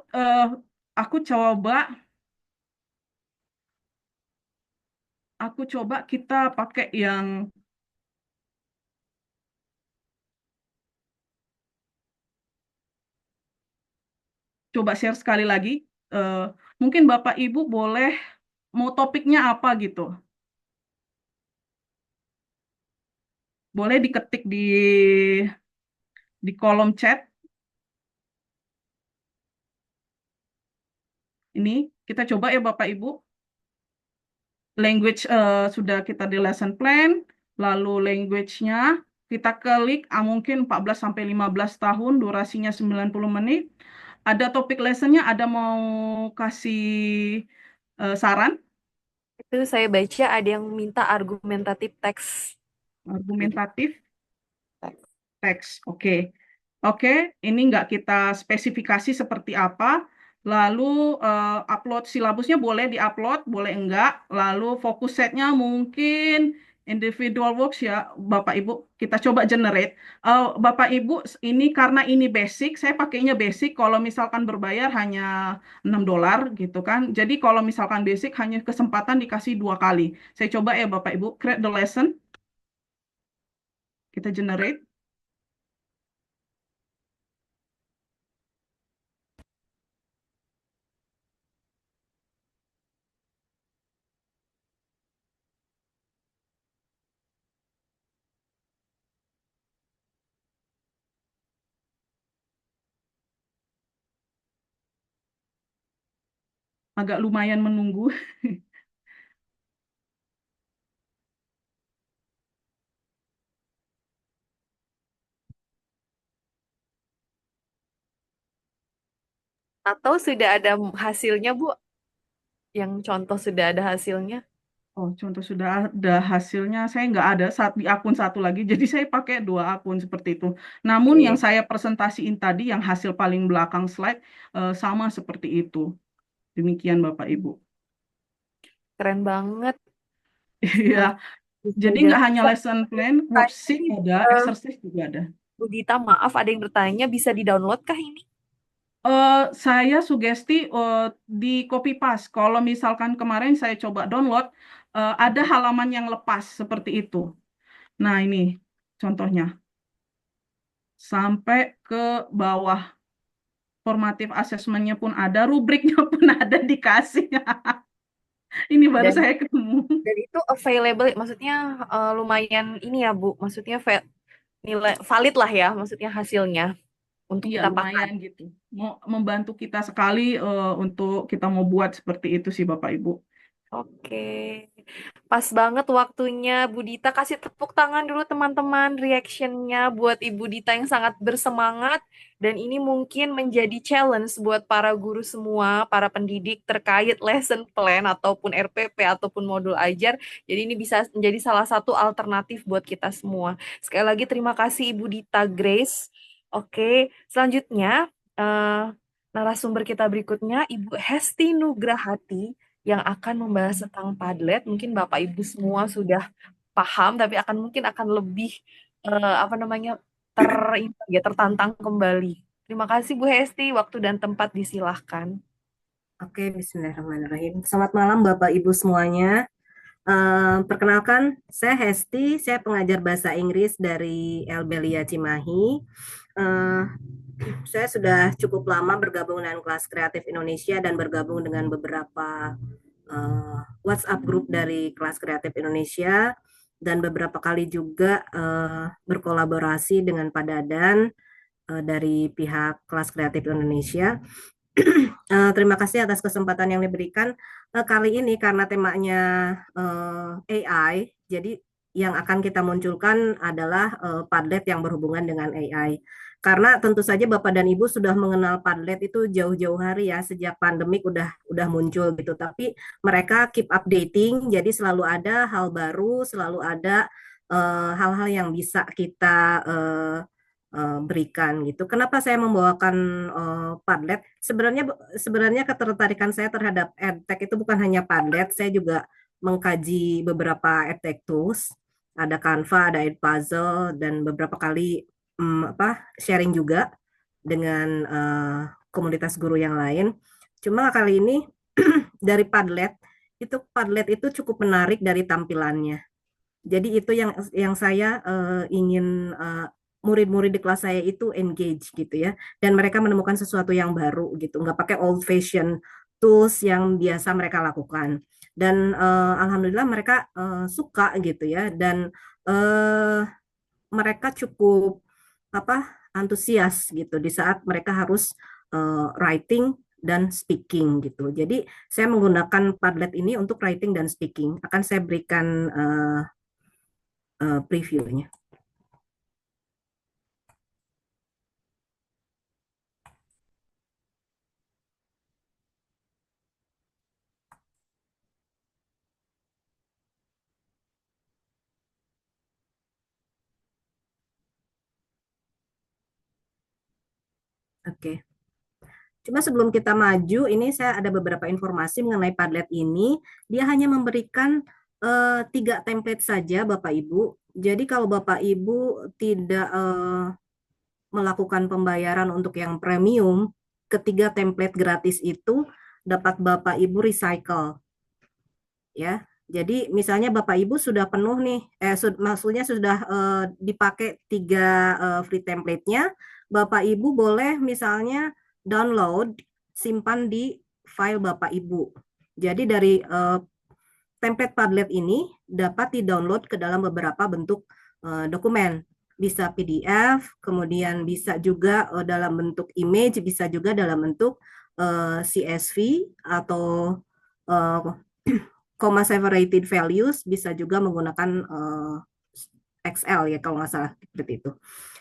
aku coba kita pakai yang coba share sekali lagi. Mungkin Bapak Ibu boleh mau topiknya apa gitu. Boleh diketik di kolom chat. Ini kita coba ya Bapak Ibu. Language sudah kita di lesson plan, lalu language-nya kita klik mungkin 14 sampai 15 tahun, durasinya 90 menit. Ada topik lessonnya, ada mau kasih saran, Itu saya baca ada yang minta argumentatif teks. argumentatif Teks. teks. Oke. Oke, ini nggak kita spesifikasi seperti apa. Lalu upload silabusnya boleh diupload, boleh enggak. Lalu fokus setnya mungkin individual works ya, Bapak Ibu. Kita coba generate. Bapak Ibu, ini karena ini basic, saya pakainya basic. Kalau misalkan berbayar hanya $6 gitu kan. Jadi kalau misalkan basic hanya kesempatan dikasih 2 kali. Saya coba ya Bapak Ibu, create the lesson. Kita generate. Agak lumayan menunggu. Atau sudah ada hasilnya, Bu? Yang contoh sudah ada hasilnya? Oh, contoh sudah ada hasilnya. Saya nggak ada di akun satu lagi, jadi saya pakai 2 akun seperti itu. Namun yang Oke, saya presentasiin tadi, yang hasil paling belakang slide, sama seperti itu. Demikian Bapak Ibu. keren banget. Iya, Nah, bisa jadi nggak jelas. hanya lesson plan, Tanya worksheet nih, ada, exercise juga ada. Bu Dita, maaf ada yang bertanya, bisa di-download kah ini? Saya sugesti di copy paste. Kalau misalkan kemarin saya coba download, ada halaman yang lepas seperti itu. Nah, ini contohnya. Sampai ke bawah. Formative assessment-nya pun ada, rubriknya pun ada dikasih. Ini baru Dan saya ketemu. dan itu available, maksudnya lumayan ini ya Bu, maksudnya nilai valid lah ya, maksudnya hasilnya untuk Iya, kita pakai. lumayan gitu. Mau membantu kita sekali untuk kita mau buat seperti itu sih Bapak Ibu. Oke, pas banget waktunya Bu Dita, kasih tepuk tangan dulu teman-teman reactionnya buat Ibu Dita yang sangat bersemangat, dan ini mungkin menjadi challenge buat para guru semua, para pendidik terkait lesson plan ataupun RPP ataupun modul ajar. Jadi ini bisa menjadi salah satu alternatif buat kita semua. Sekali lagi terima kasih Ibu Dita Grace. Oke, selanjutnya eh, narasumber kita berikutnya Ibu Hesti Nugrahati yang akan membahas tentang Padlet. Mungkin Bapak Ibu semua sudah paham, tapi mungkin akan lebih apa namanya tertantang kembali. Terima kasih Bu Hesti, waktu dan tempat disilahkan. Oke, bismillahirrahmanirrahim. Selamat malam Bapak Ibu semuanya. Perkenalkan, saya Hesti, saya pengajar bahasa Inggris dari Elbelia Cimahi. Saya sudah cukup lama bergabung dengan Kelas Kreatif Indonesia dan bergabung dengan beberapa WhatsApp group dari Kelas Kreatif Indonesia dan beberapa kali juga berkolaborasi dengan Pak Dadan dari pihak Kelas Kreatif Indonesia. Terima kasih atas kesempatan yang diberikan. Kali ini karena temanya AI, jadi yang akan kita munculkan adalah Padlet yang berhubungan dengan AI. Karena tentu saja Bapak dan Ibu sudah mengenal Padlet itu jauh-jauh hari ya, sejak pandemik udah muncul gitu. Tapi mereka keep updating, jadi selalu ada hal baru, selalu ada hal-hal yang bisa kita berikan gitu. Kenapa saya membawakan Padlet? Sebenarnya ketertarikan saya terhadap EdTech itu bukan hanya Padlet, saya juga mengkaji beberapa EdTech tools, ada Canva, ada Edpuzzle, dan beberapa kali sharing juga dengan komunitas guru yang lain. Cuma kali ini dari Padlet itu cukup menarik dari tampilannya. Jadi itu yang saya ingin murid-murid di kelas saya itu engage gitu ya, dan mereka menemukan sesuatu yang baru gitu, nggak pakai old fashion tools yang biasa mereka lakukan. Dan alhamdulillah mereka suka gitu ya, dan mereka cukup antusias gitu di saat mereka harus writing dan speaking gitu. Jadi saya menggunakan Padlet ini untuk writing dan speaking. Akan saya berikan previewnya. Oke. Cuma sebelum kita maju, ini saya ada beberapa informasi mengenai Padlet ini. Dia hanya memberikan 3 template saja, Bapak Ibu. Jadi kalau Bapak Ibu tidak melakukan pembayaran untuk yang premium, ketiga template gratis itu dapat Bapak Ibu recycle. Ya, jadi misalnya Bapak Ibu sudah penuh nih, maksudnya sudah dipakai 3 free template-nya, Bapak Ibu boleh misalnya download, simpan di file Bapak Ibu. Jadi dari template Padlet ini dapat di-download ke dalam beberapa bentuk dokumen. Bisa PDF, kemudian bisa juga dalam bentuk image, bisa juga dalam bentuk CSV atau comma separated values, bisa juga menggunakan Excel ya kalau nggak salah seperti itu.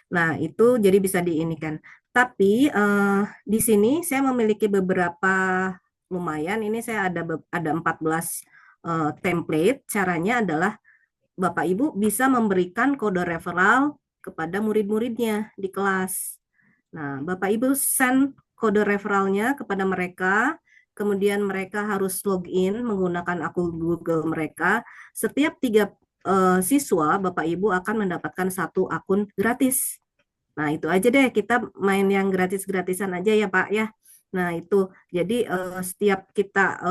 Nah, itu jadi bisa diinikan. Tapi di sini saya memiliki beberapa lumayan. Ini saya ada 14 template. Caranya adalah Bapak Ibu bisa memberikan kode referral kepada murid-muridnya di kelas. Nah, Bapak Ibu send kode referralnya kepada mereka, kemudian mereka harus login menggunakan akun Google mereka. Setiap 3 siswa, Bapak Ibu akan mendapatkan 1 akun gratis. Nah, itu aja deh, kita main yang gratis-gratisan aja ya Pak ya. Nah, itu jadi setiap kita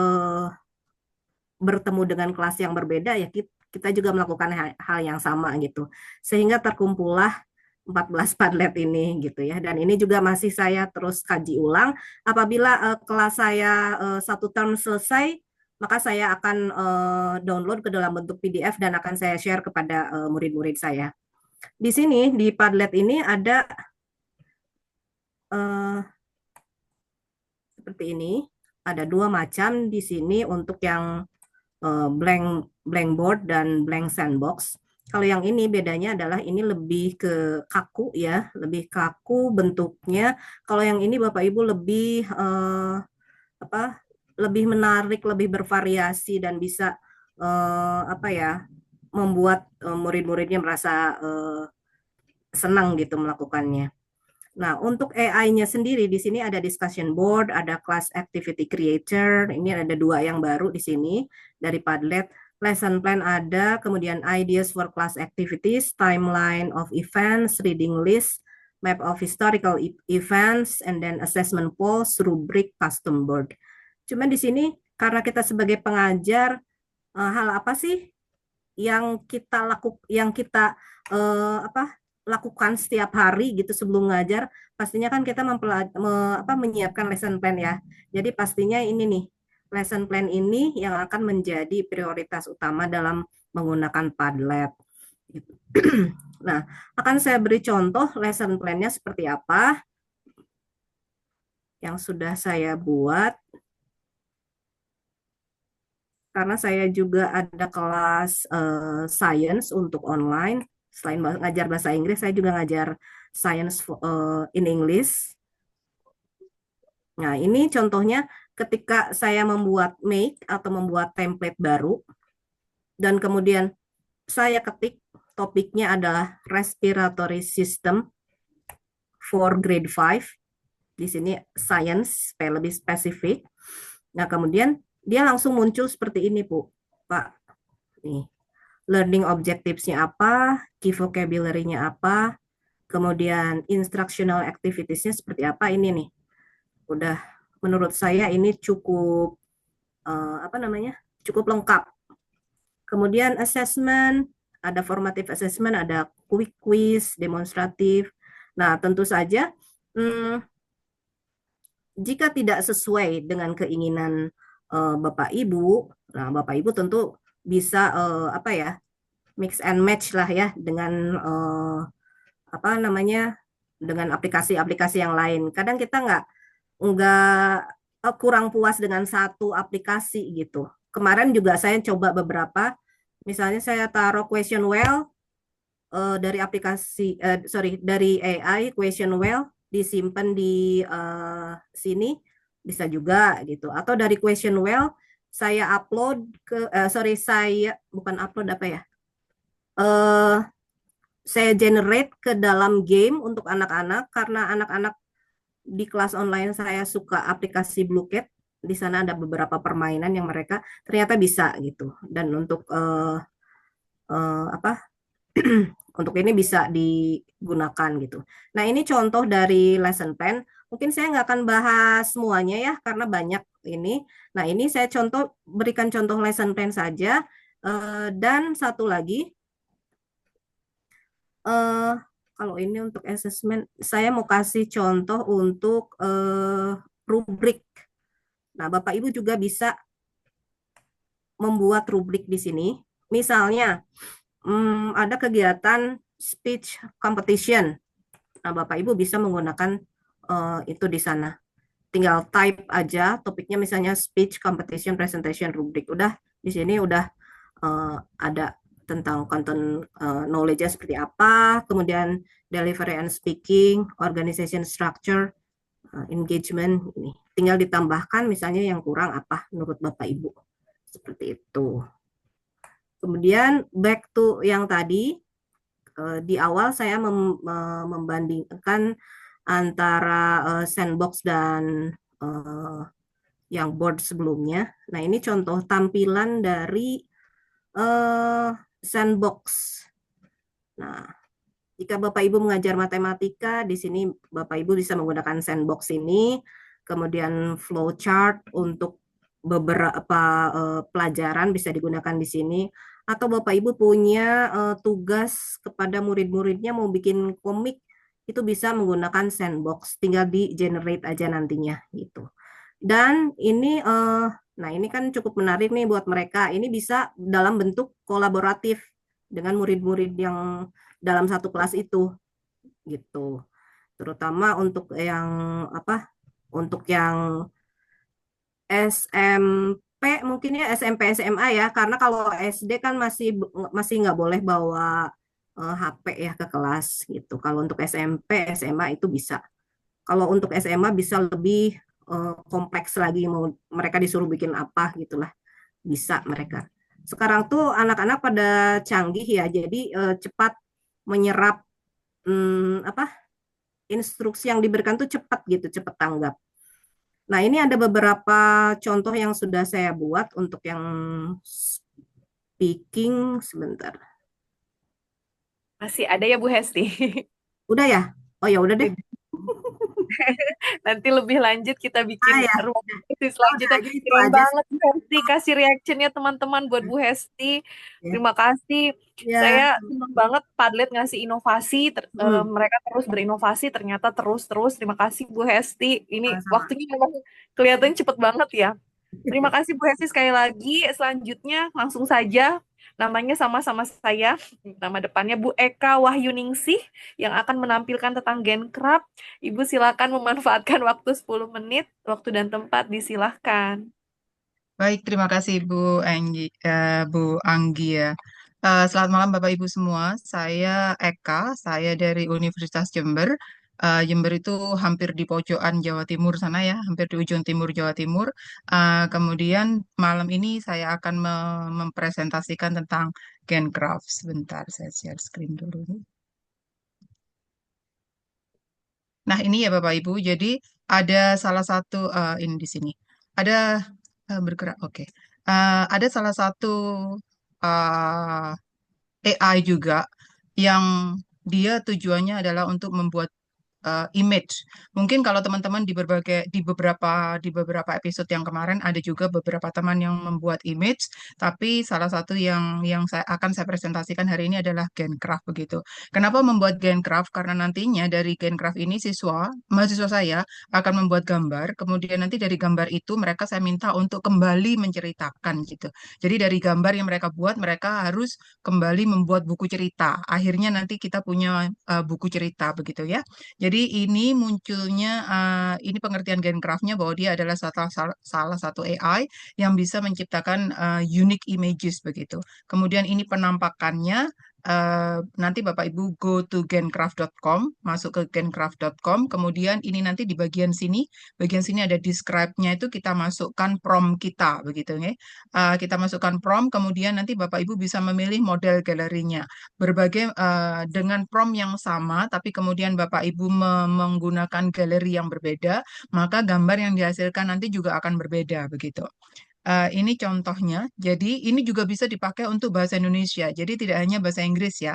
bertemu dengan kelas yang berbeda ya kita juga melakukan hal yang sama gitu. Sehingga terkumpullah 14 Padlet ini gitu ya. Dan ini juga masih saya terus kaji ulang. Apabila kelas saya 1 term selesai, maka saya akan download ke dalam bentuk PDF dan akan saya share kepada murid-murid saya. Di sini di Padlet ini ada seperti ini. Ada 2 macam di sini untuk yang blankboard dan blank sandbox. Kalau yang ini bedanya adalah ini lebih ke kaku ya, lebih kaku bentuknya. Kalau yang ini Bapak Ibu lebih lebih menarik, lebih bervariasi dan bisa membuat murid-muridnya merasa senang gitu melakukannya. Nah, untuk AI-nya sendiri di sini ada discussion board, ada class activity creator. Ini ada 2 yang baru di sini dari Padlet. Lesson plan ada, kemudian ideas for class activities, timeline of events, reading list, map of historical events, and then assessment polls, rubric, custom board. Cuma di sini karena kita sebagai pengajar, hal apa sih yang kita lakukan setiap hari gitu sebelum ngajar, pastinya kan kita menyiapkan lesson plan ya. Jadi pastinya ini nih, lesson plan ini yang akan menjadi prioritas utama dalam menggunakan Padlet. Nah, akan saya beri contoh lesson plan-nya seperti apa yang sudah saya buat. Karena saya juga ada kelas science untuk online. Selain ngajar bahasa Inggris, saya juga ngajar science in English. Nah, ini contohnya ketika saya membuat make atau membuat template baru, dan kemudian saya ketik topiknya adalah respiratory system for grade 5. Di sini science, supaya lebih spesifik. Nah, kemudian dia langsung muncul seperti ini, Bu. Pak, nih. Learning objectives-nya apa, key vocabulary-nya apa, kemudian instructional activities-nya seperti apa, ini nih. Udah, menurut saya ini cukup, cukup lengkap. Kemudian assessment, ada formative assessment, ada quick quiz, demonstratif. Nah, tentu saja, jika tidak sesuai dengan keinginan Bapak Ibu, nah Bapak Ibu tentu bisa mix and match lah ya dengan apa namanya, dengan aplikasi-aplikasi yang lain. Kadang kita nggak kurang puas dengan satu aplikasi gitu. Kemarin juga saya coba beberapa, misalnya saya taruh question well dari aplikasi, dari AI question well disimpan di sini bisa juga gitu. Atau dari question well saya upload saya bukan upload apa ya? Saya generate ke dalam game untuk anak-anak karena anak-anak di kelas online saya suka aplikasi Blue Cat. Di sana ada beberapa permainan yang mereka ternyata bisa gitu. Dan untuk apa? Untuk ini bisa digunakan gitu. Nah, ini contoh dari lesson plan. Mungkin saya nggak akan bahas semuanya ya, karena banyak ini. Nah, ini saya berikan contoh lesson plan saja. Dan satu lagi, kalau ini untuk assessment, saya mau kasih contoh untuk rubrik. Nah, Bapak Ibu juga bisa membuat rubrik di sini. Misalnya, ada kegiatan speech competition. Nah, Bapak Ibu bisa menggunakan itu di sana. Tinggal type aja topiknya, misalnya speech competition presentation rubrik. Udah di sini udah ada tentang content knowledge-nya seperti apa, kemudian delivery and speaking, organization structure, engagement. Ini tinggal ditambahkan misalnya yang kurang apa menurut Bapak Ibu. Seperti itu. Kemudian back to yang tadi, di awal saya membandingkan antara sandbox dan yang board sebelumnya. Nah, ini contoh tampilan dari sandbox. Nah, jika Bapak Ibu mengajar matematika, di sini Bapak Ibu bisa menggunakan sandbox ini, kemudian flowchart untuk beberapa pelajaran bisa digunakan di sini, atau Bapak Ibu punya tugas kepada murid-muridnya mau bikin komik, itu bisa menggunakan sandbox, tinggal di generate aja nantinya gitu. Dan ini nah ini kan cukup menarik nih buat mereka. Ini bisa dalam bentuk kolaboratif dengan murid-murid yang dalam satu kelas itu gitu. Terutama untuk yang apa? Untuk yang SMP mungkin ya, SMP SMA ya, karena kalau SD kan masih nggak boleh bawa HP ya ke kelas gitu. Kalau untuk SMP SMA itu bisa. Kalau untuk SMA bisa lebih kompleks lagi, mau mereka disuruh bikin apa gitulah, bisa mereka. Sekarang tuh anak-anak pada canggih ya, jadi cepat menyerap apa instruksi yang diberikan tuh cepat gitu, cepat tanggap. Nah, ini ada beberapa contoh yang sudah saya buat untuk yang speaking. Sebentar. Masih ada ya Bu Hesti? Udah ya? Oh ya udah deh. Nanti lebih lanjut kita bikin ya. ruang diskusi selanjutnya. Keren banget Bu Hesti kasih reaction-nya teman-teman buat Bu Hesti. Terima kasih. Saya senang banget Padlet ngasih inovasi. Mereka terus berinovasi, ternyata terus. Terima kasih Bu Hesti. Ini waktunya memang kelihatannya cepet banget ya. Terima kasih Bu Hesti sekali lagi. Selanjutnya langsung saja. Namanya sama-sama saya, nama depannya Bu Eka Wahyuningsih yang akan menampilkan tentang Gencraft. Ibu silakan memanfaatkan waktu 10 menit, waktu dan tempat disilahkan. Baik, terima kasih Bu Anggi ya. Selamat malam Bapak Ibu semua, saya Eka, saya dari Universitas Jember. Jember itu hampir di pojokan Jawa Timur sana ya, hampir di ujung timur Jawa Timur. Kemudian malam ini saya akan mempresentasikan tentang Gencraft. Sebentar, saya share screen dulu. Nah, ini ya Bapak Ibu, jadi ada salah satu, ini di sini. Ada bergerak, oke. Ada salah satu AI juga yang dia tujuannya adalah untuk membuat image. Mungkin kalau teman-teman di beberapa episode yang kemarin ada juga beberapa teman yang membuat image, tapi salah satu yang saya presentasikan hari ini adalah Gencraft begitu. Kenapa membuat Gencraft? Karena nantinya dari Gencraft ini mahasiswa saya akan membuat gambar, kemudian nanti dari gambar itu saya minta untuk kembali menceritakan gitu. Jadi dari gambar yang mereka buat, mereka harus kembali membuat buku cerita. Akhirnya nanti kita punya buku cerita begitu ya. Jadi ini munculnya, ini pengertian Gencraft-nya bahwa dia adalah salah satu AI yang bisa menciptakan unique images begitu. Kemudian ini penampakannya, nanti Bapak Ibu go to gencraft.com, masuk ke gencraft.com, kemudian ini nanti di bagian sini ada describe-nya itu kita masukkan prompt kita begitu ya. Kita masukkan prompt, kemudian nanti Bapak Ibu bisa memilih model galerinya berbagai dengan prompt yang sama, tapi kemudian Bapak Ibu menggunakan galeri yang berbeda, maka gambar yang dihasilkan nanti juga akan berbeda begitu. Ini contohnya. Jadi ini juga bisa dipakai untuk bahasa Indonesia. Jadi tidak hanya bahasa Inggris ya.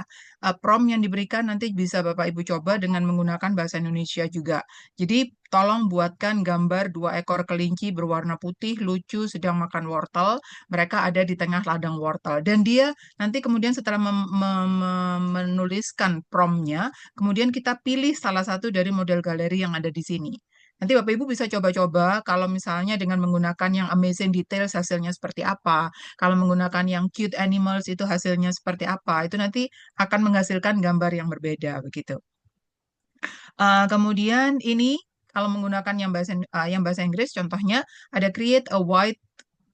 Prompt yang diberikan nanti bisa Bapak Ibu coba dengan menggunakan bahasa Indonesia juga. Jadi tolong buatkan gambar 2 ekor kelinci berwarna putih, lucu, sedang makan wortel. Mereka ada di tengah ladang wortel. Dan dia nanti kemudian setelah menuliskan promptnya, kemudian kita pilih salah satu dari model galeri yang ada di sini. Nanti Bapak Ibu bisa coba-coba kalau misalnya dengan menggunakan yang amazing details hasilnya seperti apa. Kalau menggunakan yang cute animals itu hasilnya seperti apa. Itu nanti akan menghasilkan gambar yang berbeda begitu. Kemudian ini kalau menggunakan yang bahasa Inggris contohnya ada create a white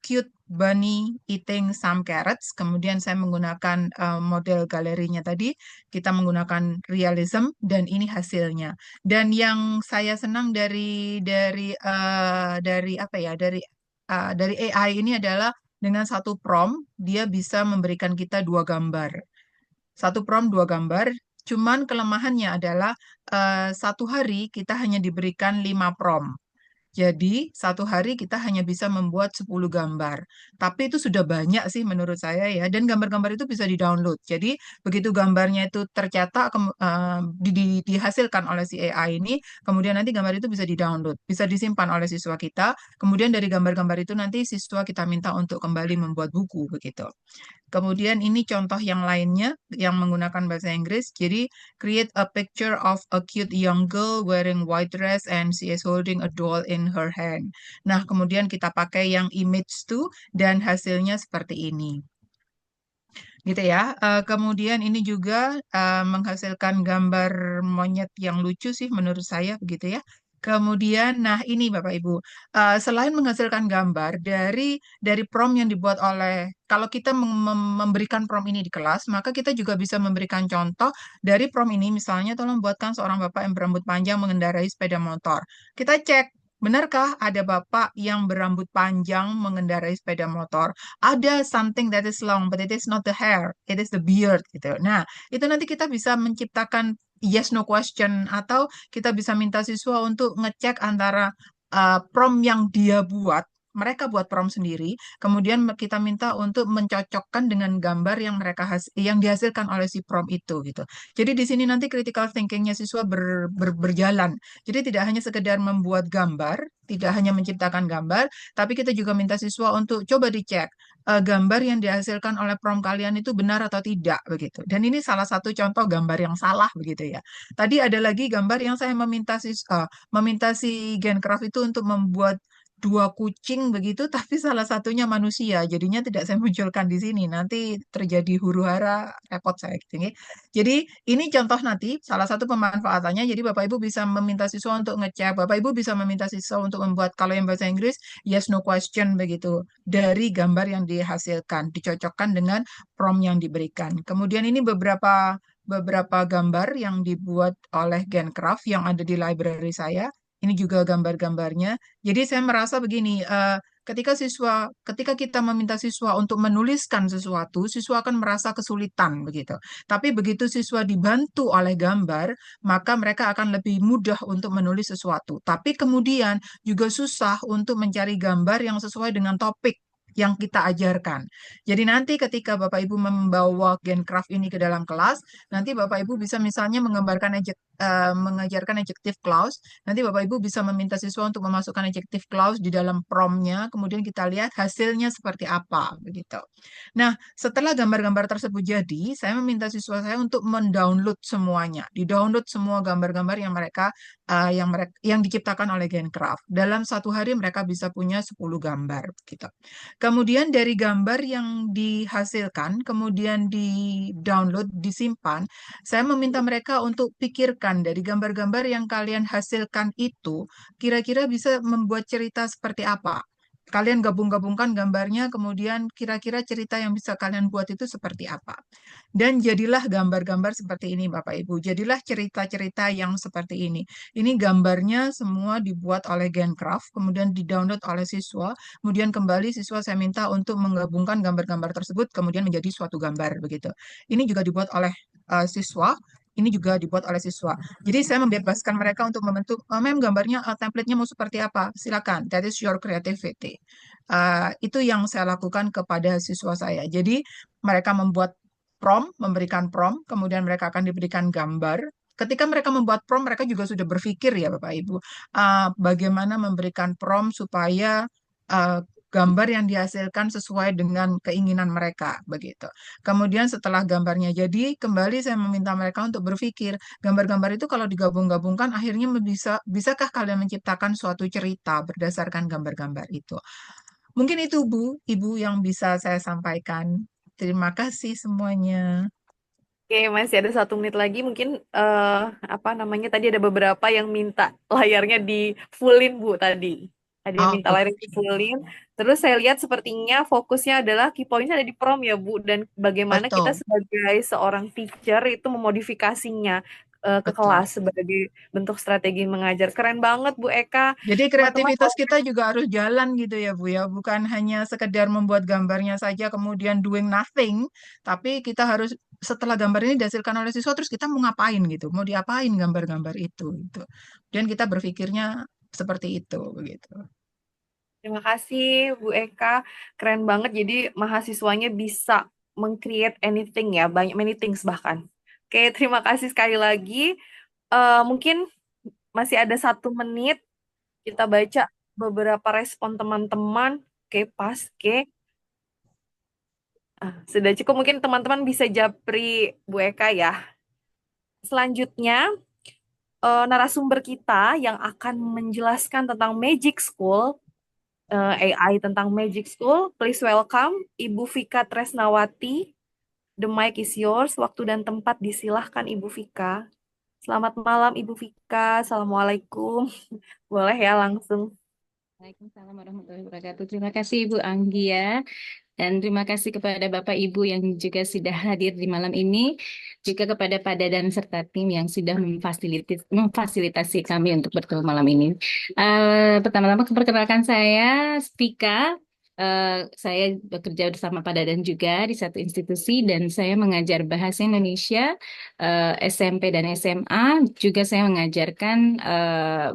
cute bunny eating some carrots. Kemudian saya menggunakan model galerinya tadi, kita menggunakan realism dan ini hasilnya. Dan yang saya senang dari AI ini adalah dengan satu prompt dia bisa memberikan kita 2 gambar. Satu prompt 2 gambar. Cuman kelemahannya adalah satu hari kita hanya diberikan 5 prompt. Jadi, satu hari kita hanya bisa membuat 10 gambar. Tapi itu sudah banyak sih menurut saya ya. Dan gambar-gambar itu bisa di-download. Jadi, begitu gambarnya itu tercetak, dihasilkan oleh si AI ini, kemudian nanti gambar itu bisa di-download. Bisa disimpan oleh siswa kita. Kemudian dari gambar-gambar itu nanti siswa kita minta untuk kembali membuat buku begitu. Kemudian ini contoh yang lainnya yang menggunakan bahasa Inggris. Jadi, create a picture of a cute young girl wearing white dress and she is holding a doll in her hand. Nah, kemudian kita pakai yang image to dan hasilnya seperti ini. Gitu ya. Kemudian ini juga menghasilkan gambar monyet yang lucu sih menurut saya begitu ya. Kemudian, nah ini Bapak Ibu, selain menghasilkan gambar dari prompt yang dibuat kalau kita memberikan prompt ini di kelas, maka kita juga bisa memberikan contoh dari prompt ini, misalnya tolong buatkan seorang bapak yang berambut panjang mengendarai sepeda motor. Kita cek, benarkah ada bapak yang berambut panjang mengendarai sepeda motor? Ada something that is long, but it is not the hair, it is the beard gitu. Nah, itu nanti kita bisa menciptakan yes no question atau kita bisa minta siswa untuk ngecek antara prompt yang dia buat, mereka buat prompt sendiri, kemudian kita minta untuk mencocokkan dengan gambar yang dihasilkan oleh si prompt itu gitu. Jadi di sini nanti critical thinking-nya siswa berjalan. Jadi tidak hanya sekedar membuat gambar, tidak hanya menciptakan gambar, tapi kita juga minta siswa untuk coba dicek gambar yang dihasilkan oleh prompt kalian itu benar atau tidak begitu. Dan ini salah satu contoh gambar yang salah begitu ya. Tadi ada lagi gambar yang saya meminta si Gencraft itu untuk membuat 2 kucing begitu, tapi salah satunya manusia. Jadinya tidak saya munculkan di sini. Nanti terjadi huru-hara, repot saya gitu ya. Jadi ini contoh nanti salah satu pemanfaatannya. Jadi Bapak Ibu bisa meminta siswa untuk ngecek. Bapak Ibu bisa meminta siswa untuk membuat kalau yang bahasa Inggris yes no question begitu dari gambar yang dihasilkan, dicocokkan dengan prompt yang diberikan. Kemudian ini beberapa gambar yang dibuat oleh Gencraft yang ada di library saya. Ini juga gambar-gambarnya. Jadi saya merasa begini, ketika kita meminta siswa untuk menuliskan sesuatu, siswa akan merasa kesulitan begitu. Tapi begitu siswa dibantu oleh gambar, maka mereka akan lebih mudah untuk menulis sesuatu. Tapi kemudian juga susah untuk mencari gambar yang sesuai dengan topik. yang kita ajarkan. Jadi nanti ketika Bapak Ibu membawa Gencraft ini ke dalam kelas, nanti Bapak Ibu bisa misalnya mengajarkan adjective clause. Nanti Bapak Ibu bisa meminta siswa untuk memasukkan adjective clause di dalam prompt-nya, kemudian kita lihat hasilnya seperti apa, begitu. Nah, setelah gambar-gambar tersebut jadi, saya meminta siswa saya untuk mendownload semuanya, di-download semua gambar-gambar yang diciptakan oleh Gencraft. Dalam satu hari mereka bisa punya 10 gambar, gitu. Kemudian dari gambar yang dihasilkan, kemudian di-download, disimpan, saya meminta mereka untuk pikirkan dari gambar-gambar yang kalian hasilkan itu, kira-kira bisa membuat cerita seperti apa. Kalian gabung-gabungkan gambarnya, kemudian kira-kira cerita yang bisa kalian buat itu seperti apa. Dan jadilah gambar-gambar seperti ini, Bapak Ibu. Jadilah cerita-cerita yang seperti ini. Ini gambarnya semua dibuat oleh Gencraft, kemudian di-download oleh siswa, kemudian kembali siswa saya minta untuk menggabungkan gambar-gambar tersebut, kemudian menjadi suatu gambar, begitu. Ini juga dibuat oleh siswa, ini juga dibuat oleh siswa. Jadi saya membebaskan mereka untuk membentuk, mem gambarnya, template-nya mau seperti apa? Silakan, that is your creativity. Itu yang saya lakukan kepada siswa saya. Jadi mereka membuat prompt, memberikan prompt, kemudian mereka akan diberikan gambar. Ketika mereka membuat prompt, mereka juga sudah berpikir ya Bapak Ibu, bagaimana memberikan prompt supaya gambar yang dihasilkan sesuai dengan keinginan mereka, begitu. Kemudian setelah gambarnya jadi, kembali saya meminta mereka untuk berpikir, gambar-gambar itu kalau digabung-gabungkan, akhirnya bisakah kalian menciptakan suatu cerita berdasarkan gambar-gambar itu? Mungkin itu Bu, Ibu yang bisa saya sampaikan. Terima kasih semuanya. Oke, masih ada 1 menit lagi. Mungkin apa namanya tadi ada beberapa yang minta layarnya di fullin Bu tadi. Ada yang Oh, minta layarnya di oke. fullin. Terus saya lihat sepertinya fokusnya adalah key points ada di prom ya Bu. Dan bagaimana kita Betul, sebagai seorang teacher itu memodifikasinya ke betul. kelas sebagai bentuk strategi mengajar. Keren banget Bu Eka. Jadi Teman-teman kreativitas kita juga harus jalan gitu ya Bu ya, bukan hanya sekedar membuat gambarnya saja kemudian doing nothing, tapi kita harus setelah gambar ini dihasilkan oleh siswa terus kita mau ngapain gitu, mau diapain gambar-gambar itu gitu. Dan kita berpikirnya seperti itu begitu. terima kasih Bu Eka, keren banget. Jadi mahasiswanya bisa meng-create anything ya, banyak many things bahkan. Oke, terima kasih sekali lagi. Mungkin masih ada 1 menit, kita baca beberapa respon teman-teman. Oke, pas, oke. Sudah cukup, mungkin teman-teman bisa japri Bu Eka ya. Selanjutnya, narasumber kita yang akan menjelaskan tentang Magic School, AI tentang Magic School. Please welcome Ibu Vika Tresnawati. The mic is yours. Waktu dan tempat disilahkan Ibu Vika. Selamat malam Ibu Vika. Assalamualaikum. Boleh ya langsung. Waalaikumsalam warahmatullahi wabarakatuh. Terima kasih Ibu Anggia dan terima kasih kepada Bapak Ibu yang juga sudah hadir di malam ini, juga kepada Pak Dadan serta tim yang sudah memfasilitasi kami untuk bertemu malam ini. Pertama-tama perkenalkan saya Spika. Saya bekerja bersama Pak Dadan juga di satu institusi dan saya mengajar bahasa Indonesia SMP dan SMA. Juga saya mengajarkan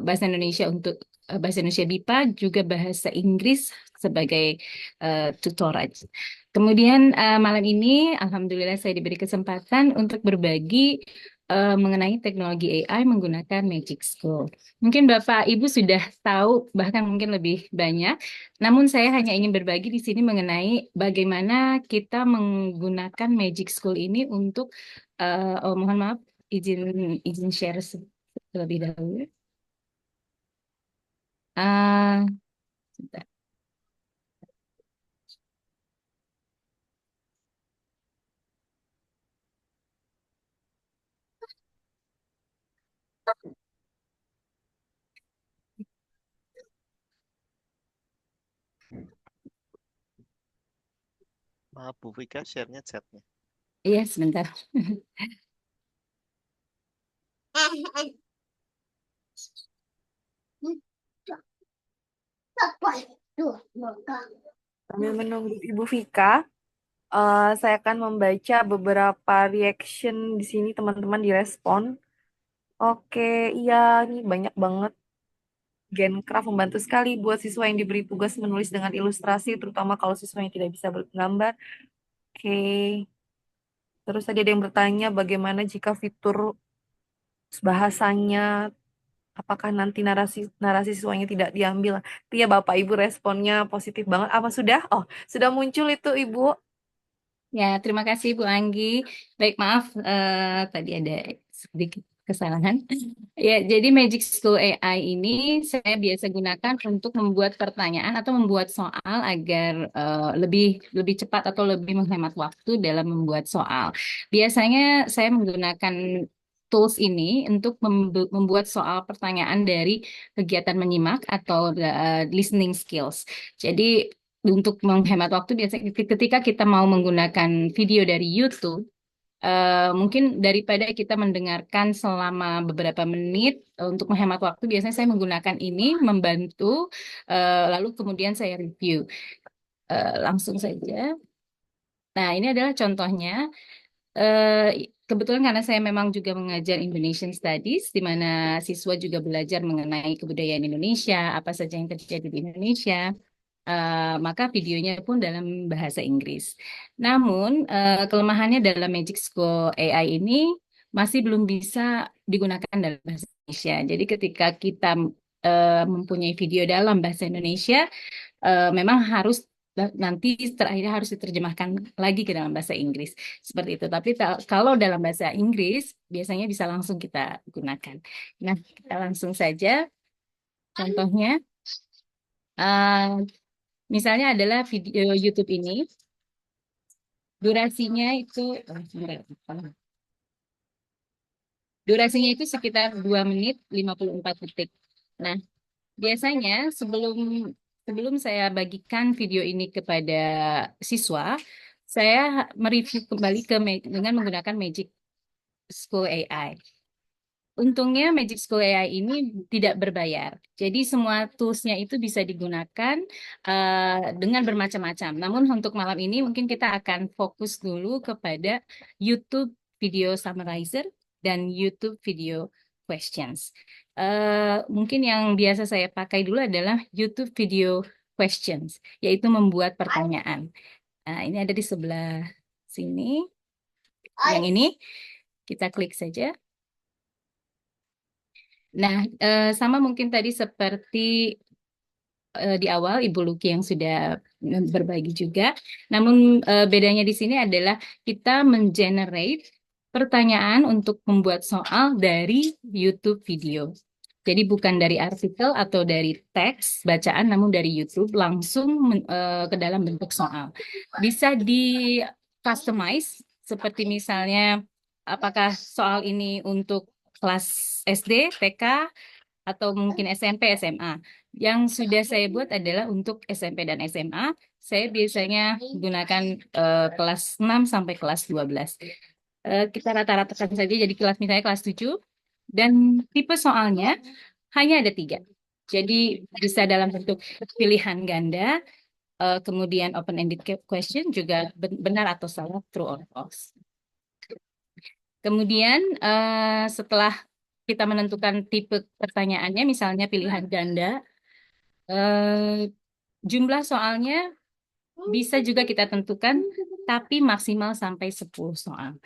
bahasa Indonesia untuk bahasa Indonesia BIPA, juga bahasa Inggris sebagai tutor aja. Kemudian malam ini, alhamdulillah saya diberi kesempatan untuk berbagi mengenai teknologi AI menggunakan Magic School. Mungkin Bapak Ibu sudah tahu, bahkan mungkin lebih banyak. Namun saya hanya ingin berbagi di sini mengenai bagaimana kita menggunakan Magic School ini untuk, mohon maaf, izin share terlebih dahulu. Sebentar. Maaf Bu Vika, share-nya chatnya. Iya, sebentar. Sambil menunggu Ibu Vika, saya akan membaca beberapa reaction di sini teman-teman direspon. Oke, iya ini banyak banget. Gencraft membantu sekali buat siswa yang diberi tugas menulis dengan ilustrasi, terutama kalau siswa yang tidak bisa bergambar. Oke. Terus tadi ada yang bertanya bagaimana jika fitur bahasanya, apakah nanti narasi siswanya tidak diambil? Itu ya Bapak Ibu responnya positif banget. Apa sudah? Oh, sudah muncul itu Ibu. Ya, terima kasih Bu Anggi. Baik, maaf tadi ada sedikit kesalahan. Ya, jadi Magic School AI ini saya biasa gunakan untuk membuat pertanyaan atau membuat soal agar lebih lebih cepat atau lebih menghemat waktu dalam membuat soal. Biasanya saya menggunakan tools ini untuk membuat soal pertanyaan dari kegiatan menyimak atau listening skills. Jadi untuk menghemat waktu biasanya ketika kita mau menggunakan video dari YouTube, mungkin daripada kita mendengarkan selama beberapa menit untuk menghemat waktu, biasanya saya menggunakan ini membantu, lalu kemudian saya review. Langsung saja. Nah, ini adalah contohnya. Kebetulan karena saya memang juga mengajar Indonesian Studies, di mana siswa juga belajar mengenai kebudayaan Indonesia, apa saja yang terjadi di Indonesia. Maka videonya pun dalam bahasa Inggris. Namun, kelemahannya dalam Magic School AI ini masih belum bisa digunakan dalam bahasa Indonesia. Jadi ketika kita mempunyai video dalam bahasa Indonesia, memang harus nanti terakhirnya harus diterjemahkan lagi ke dalam bahasa Inggris. Seperti itu. Tapi kalau dalam bahasa Inggris, biasanya bisa langsung kita gunakan. Nah, kita langsung saja. Contohnya, misalnya adalah video YouTube ini, durasinya itu, durasinya itu sekitar 2 menit 54 detik. Nah, biasanya sebelum sebelum saya bagikan video ini kepada siswa, saya mereview kembali dengan menggunakan Magic School AI. Untungnya Magic School AI ini tidak berbayar. Jadi semua tools-nya itu bisa digunakan dengan bermacam-macam. Namun untuk malam ini mungkin kita akan fokus dulu kepada YouTube Video Summarizer dan YouTube Video Questions. Mungkin yang biasa saya pakai dulu adalah YouTube Video Questions, yaitu membuat pertanyaan. Nah, ini ada di sebelah sini. Yang ini kita klik saja. Nah, sama mungkin tadi seperti di awal Ibu Luki yang sudah berbagi juga. Namun bedanya di sini adalah kita mengenerate pertanyaan untuk membuat soal dari YouTube video. Jadi bukan dari artikel atau dari teks bacaan, namun dari YouTube langsung ke dalam bentuk soal. Bisa di customize seperti misalnya apakah soal ini untuk kelas SD, TK, atau mungkin SMP, SMA. Yang sudah saya buat adalah untuk SMP dan SMA. Saya biasanya gunakan kelas 6 sampai kelas 12. Kita rata-ratakan saja jadi kelas misalnya kelas 7. Dan tipe soalnya hanya ada 3. Jadi bisa dalam bentuk pilihan ganda, kemudian open-ended question juga benar atau salah, true or false. Kemudian setelah kita menentukan tipe pertanyaannya, misalnya pilihan ganda, jumlah soalnya bisa juga kita tentukan, tapi maksimal sampai 10 soal.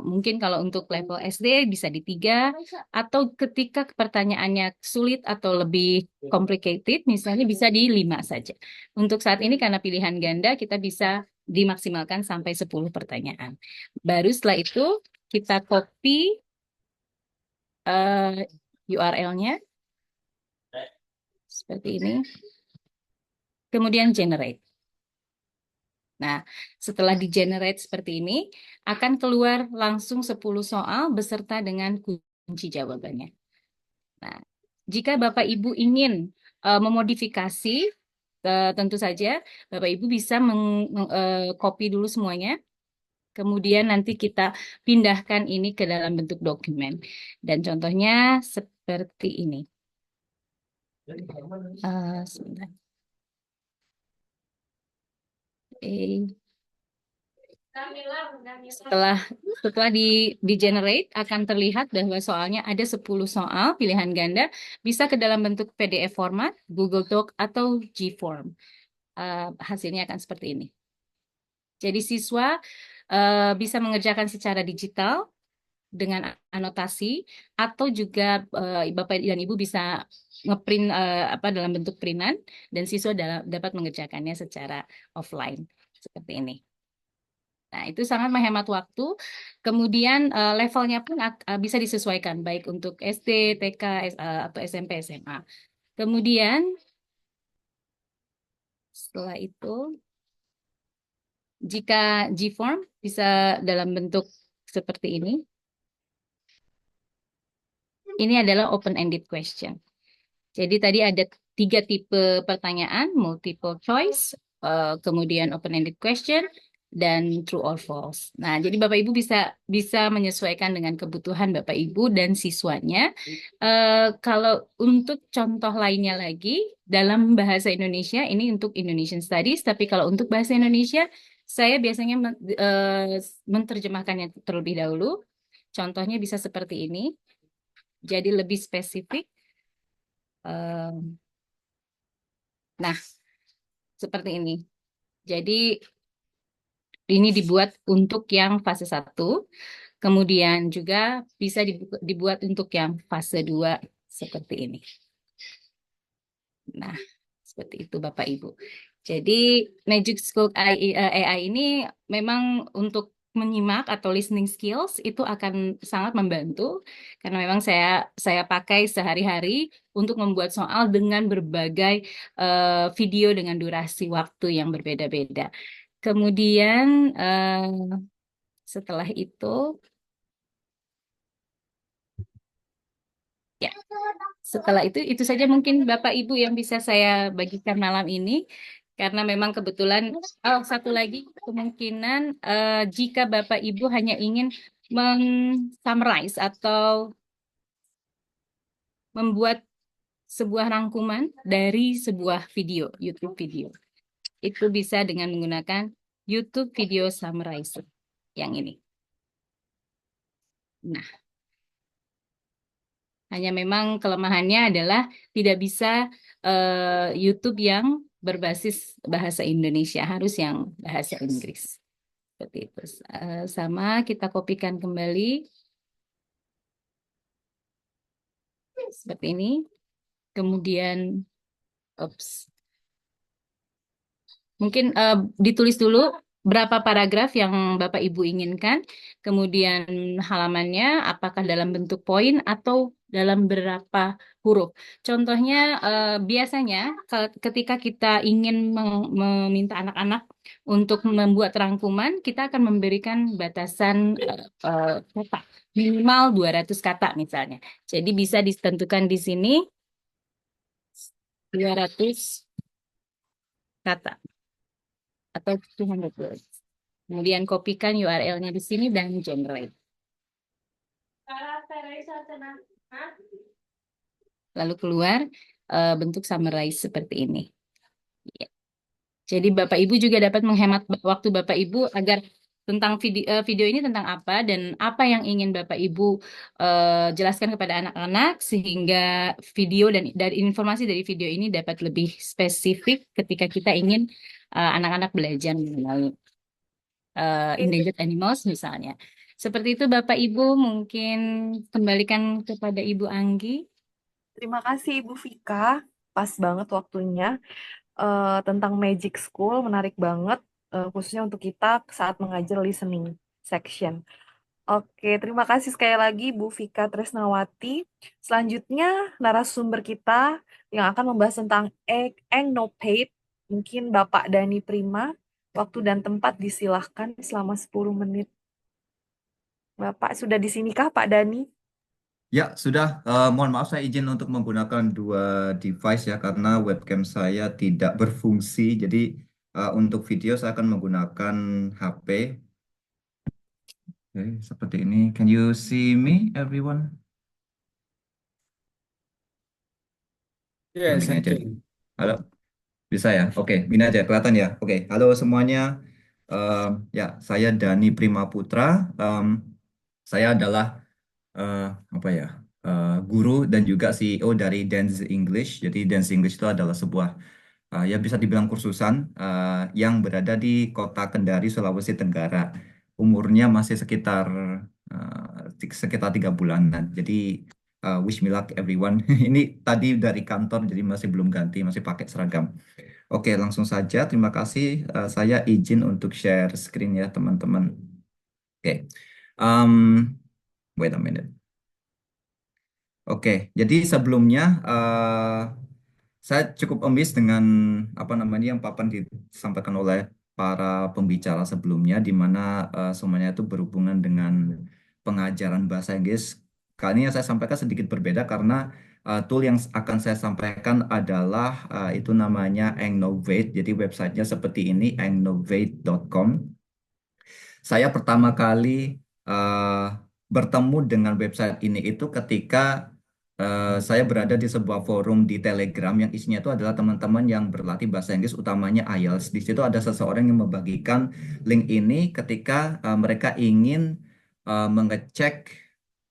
Mungkin kalau untuk level SD bisa di 3, atau ketika pertanyaannya sulit atau lebih complicated, misalnya bisa di 5 saja. Untuk saat ini karena pilihan ganda, kita bisa dimaksimalkan sampai 10 pertanyaan. Baru setelah itu kita copy URL-nya seperti ini, kemudian generate. Nah, setelah di-generate seperti ini, akan keluar langsung 10 soal beserta dengan kunci jawabannya. Nah, jika Bapak Ibu ingin memodifikasi, tentu saja Bapak Ibu bisa copy dulu semuanya, kemudian nanti kita pindahkan ini ke dalam bentuk dokumen. Dan contohnya seperti ini. Sebentar. Setelah setelah di generate akan terlihat bahwa soalnya ada 10 soal pilihan ganda, bisa ke dalam bentuk PDF format, Google Doc atau G-Form. Hasilnya akan seperti ini. Jadi siswa bisa mengerjakan secara digital dengan anotasi, atau juga Bapak dan Ibu bisa ngeprint apa dalam bentuk printan, dan siswa dapat mengerjakannya secara offline seperti ini. Nah, itu sangat menghemat waktu. Kemudian levelnya pun bisa disesuaikan baik untuk SD, TK, atau SMP, SMA. Kemudian setelah itu, jika G-form bisa dalam bentuk seperti ini. Ini adalah open-ended question. Jadi tadi ada 3 tipe pertanyaan, multiple choice, kemudian open-ended question, dan true or false. Nah, jadi Bapak Ibu bisa menyesuaikan dengan kebutuhan Bapak Ibu dan siswanya. Kalau untuk contoh lainnya lagi, dalam bahasa Indonesia, ini untuk Indonesian Studies, tapi kalau untuk bahasa Indonesia, saya biasanya menerjemahkannya terlebih dahulu. Contohnya bisa seperti ini. Jadi lebih spesifik. Nah, seperti ini. Jadi ini dibuat untuk yang fase 1, kemudian juga bisa dibuat untuk yang fase 2 seperti ini. Nah, seperti itu Bapak Ibu. Jadi Magic School AI ini memang untuk menyimak atau listening skills itu akan sangat membantu, karena memang saya pakai sehari-hari untuk membuat soal dengan berbagai video dengan durasi waktu yang berbeda-beda. Kemudian setelah itu, ya, setelah itu saja mungkin Bapak Ibu yang bisa saya bagikan malam ini. Karena memang kebetulan, satu lagi kemungkinan jika Bapak Ibu hanya ingin summarize atau membuat sebuah rangkuman dari sebuah video, YouTube video. Itu bisa dengan menggunakan YouTube Video Summarizer yang ini. Nah, hanya memang kelemahannya adalah tidak bisa YouTube yang berbasis bahasa Indonesia, harus yang bahasa Inggris. Seperti itu. Sama kita kopikan kembali. Seperti ini. Kemudian, mungkin ditulis dulu berapa paragraf yang Bapak Ibu inginkan, kemudian halamannya apakah dalam bentuk poin atau dalam berapa huruf. Contohnya biasanya ketika kita ingin meminta anak-anak untuk membuat rangkuman, kita akan memberikan batasan kata, minimal 200 kata misalnya. Jadi bisa ditentukan di sini 200 kata atau 200 words. Kemudian kopikan URL-nya di sini dan generate. Lalu keluar bentuk summarize seperti ini. Ya. Jadi Bapak Ibu juga dapat menghemat waktu Bapak Ibu agar tentang video ini tentang apa dan apa yang ingin Bapak Ibu jelaskan kepada anak-anak, sehingga video dan dari informasi dari video ini dapat lebih spesifik ketika kita ingin anak-anak belajar mengenai endangered animals misalnya. Seperti itu Bapak Ibu, mungkin kembalikan kepada Ibu Anggi. Terima kasih Ibu Vika, pas banget waktunya. Tentang Magic School, menarik banget, khususnya untuk kita saat mengajar listening section. Oke, terima kasih sekali lagi Bu Vika Tresnawati. Selanjutnya narasumber kita yang akan membahas tentang EngNoPaid, mungkin Bapak Dani Prima. Waktu dan tempat disilahkan selama 10 menit. Bapak sudah di sinikah Pak Dani? Ya, sudah. Mohon maaf, saya izin untuk menggunakan 2 device ya, karena webcam saya tidak berfungsi. Jadi untuk video saya akan menggunakan HP. Oke, seperti ini. Can you see me, everyone? Yes, Ini aja. Halo, bisa ya? Oke, ini aja kelihatan ya. Oke, halo semuanya. Ya, saya Dani Prima Putra. Saya adalah apa ya guru dan juga CEO dari Dance English. Jadi Dance English itu adalah sebuah ya bisa dibilang kursusan yang berada di kota Kendari, Sulawesi Tenggara. Umurnya masih sekitar 3 bulanan. Jadi wish me luck everyone. Ini tadi dari kantor, jadi masih belum ganti, masih pakai seragam. Oke, langsung saja. Terima kasih. Saya izin untuk share screen ya, teman-teman. Oke. Wait a minute. Oke, jadi sebelumnya saya cukup amazed dengan apa namanya yang papan disampaikan oleh para pembicara sebelumnya, di mana semuanya itu berhubungan dengan pengajaran bahasa Inggris. Kali ini yang saya sampaikan sedikit berbeda karena tool yang akan saya sampaikan adalah itu namanya Engnovate. Jadi websitenya seperti ini, engnovate.com. Saya pertama kali bertemu dengan website ini itu ketika saya berada di sebuah forum di Telegram yang isinya itu adalah teman-teman yang berlatih bahasa Inggris, utamanya IELTS. Di situ ada seseorang yang membagikan link ini ketika mereka ingin mengecek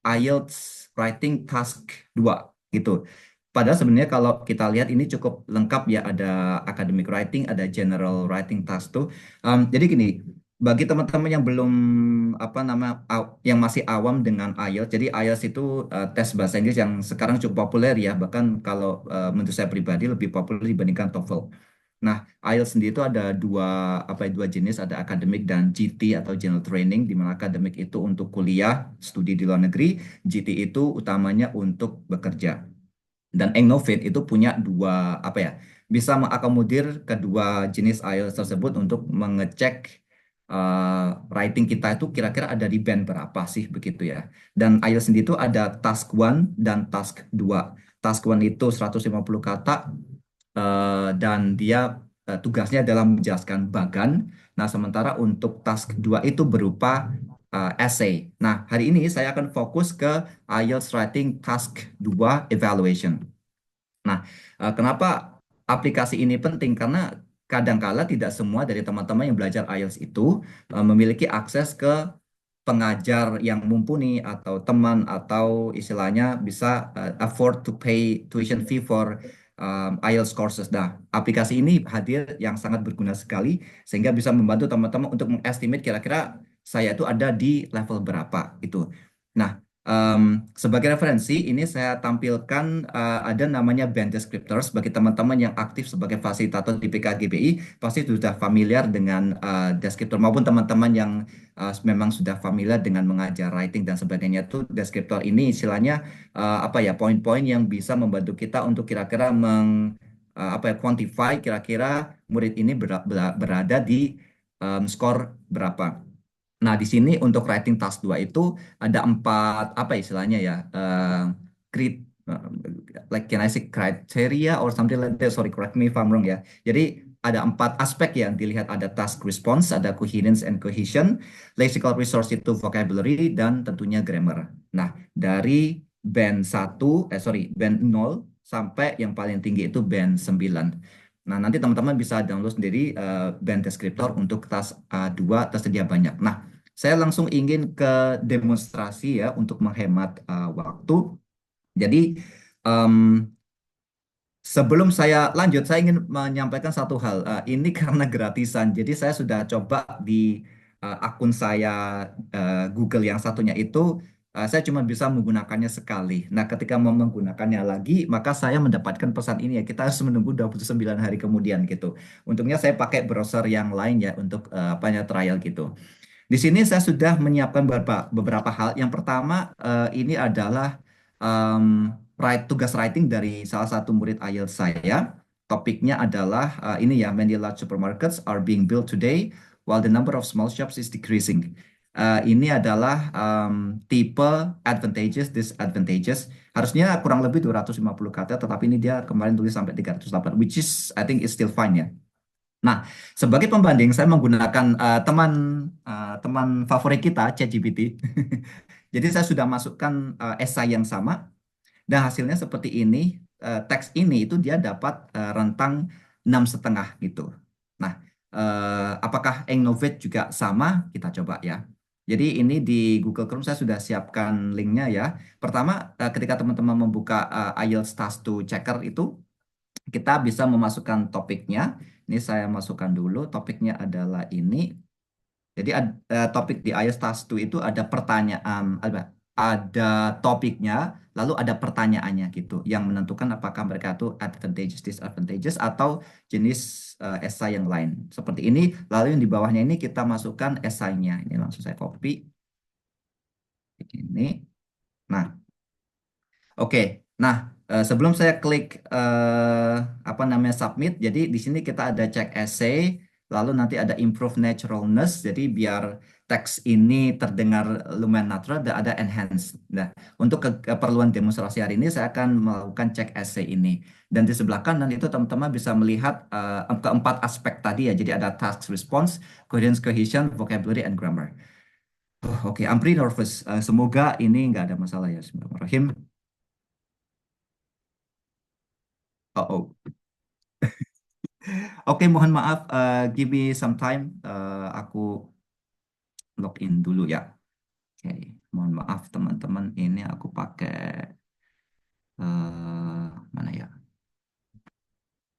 IELTS Writing Task 2 gitu. Padahal sebenarnya kalau kita lihat ini cukup lengkap ya, ada academic writing, ada general writing task tuh. Jadi gini, bagi teman-teman yang belum apa nama yang masih awam dengan IELTS, jadi IELTS itu tes bahasa Inggris yang sekarang cukup populer ya, bahkan kalau menurut saya pribadi lebih populer dibandingkan TOEFL. Nah, IELTS sendiri itu ada dua jenis, ada akademik dan GT atau General Training, di mana akademik itu untuk kuliah, studi di luar negeri, GT itu utamanya untuk bekerja. Dan Engnovate itu punya bisa mengakomodir kedua jenis IELTS tersebut untuk mengecek writing kita itu kira-kira ada di band berapa sih begitu ya. Dan IELTS sendiri itu ada task 1 dan task 2. Task 1 itu 150 kata dan dia tugasnya adalah menjelaskan bagan. Nah, sementara untuk task 2 itu berupa essay. Nah, hari ini saya akan fokus ke IELTS Writing Task 2 Evaluation. Nah, kenapa aplikasi ini penting? Karena kadangkala tidak semua dari teman-teman yang belajar IELTS itu memiliki akses ke pengajar yang mumpuni atau teman atau istilahnya bisa afford to pay tuition fee for IELTS courses. Nah, aplikasi ini hadir yang sangat berguna sekali sehingga bisa membantu teman-teman untuk mengestimate kira-kira saya itu ada di level berapa itu. Nah, sebagai referensi, ini saya tampilkan ada namanya band descriptors. Bagi teman-teman yang aktif sebagai fasilitator di PKGBI, pasti sudah familiar dengan deskriptor, maupun teman-teman yang memang sudah familiar dengan mengajar writing dan sebagainya. Tuh deskriptor ini istilahnya poin-poin yang bisa membantu kita untuk kira-kira quantify kira-kira murid ini berada di skor berapa. Nah, di sini untuk writing task 2 itu ada 4 istilahnya ya, like can I say criteria or something like that, sorry correct me if I'm wrong ya. Jadi ada 4 aspek yang dilihat, ada task response, ada coherence and cohesion, lexical resource itu vocabulary, dan tentunya grammar. Nah, dari band 0 sampai yang paling tinggi itu band 9. Nah, nanti teman-teman bisa download sendiri band descriptor untuk task 2 tersedia banyak. Nah, saya langsung ingin ke demonstrasi ya untuk menghemat waktu. Jadi sebelum saya lanjut, saya ingin menyampaikan satu hal. Ini karena gratisan, jadi saya sudah coba di akun saya Google yang satunya itu, saya cuma bisa menggunakannya sekali. Nah, ketika mau menggunakannya lagi, maka saya mendapatkan pesan ini ya, kita harus menunggu 29 hari kemudian gitu. Untungnya saya pakai browser yang lain ya untuk trial gitu. Di sini saya sudah menyiapkan beberapa hal. Yang pertama ini adalah tugas writing dari salah satu murid IELTS saya. Topiknya adalah ini ya, many large supermarkets are being built today while the number of small shops is decreasing. Ini adalah tipe advantages, disadvantages. Harusnya kurang lebih 250 kata, tetapi ini dia kemarin tulis sampai 308, which is I think is still fine ya. Nah, sebagai pembanding saya menggunakan teman favorit kita, ChatGPT. Jadi saya sudah masukkan esai yang sama dan hasilnya seperti ini. Teks ini itu dia dapat rentang 6,5 gitu. Nah, apakah Engnovate juga sama? Kita coba ya. Jadi ini di Google Chrome saya sudah siapkan linknya ya. Pertama, ketika teman-teman membuka IELTS Task to Checker itu, kita bisa memasukkan topiknya. Ini saya masukkan dulu. Topiknya adalah ini. Jadi topik di IELTS Task 2 itu ada pertanyaan, ada topiknya, lalu ada pertanyaannya gitu, yang menentukan apakah mereka itu advantageous, disadvantageous, atau jenis esai yang lain. Seperti ini, lalu yang di bawahnya ini kita masukkan esainya. Ini langsung saya copy. Ini. Nah, oke. Nah, sebelum saya klik apa namanya submit, jadi di sini kita ada check essay, lalu nanti ada improve naturalness, jadi biar teks ini terdengar lumayan natural, dan ada enhance. Nah, untuk keperluan demonstrasi hari ini saya akan melakukan check essay ini. Dan di sebelah kanan itu teman-teman bisa melihat keempat aspek tadi ya. Jadi ada task response, coherence, cohesion, vocabulary, and grammar. Oke, I'm pretty nervous. Semoga ini nggak ada masalah ya. Bismillahirrahmanirrahim. Oh. Oke, mohon maaf. Give me some time. Aku login dulu ya. Oke, mohon maaf teman-teman. Ini aku pakai mana ya?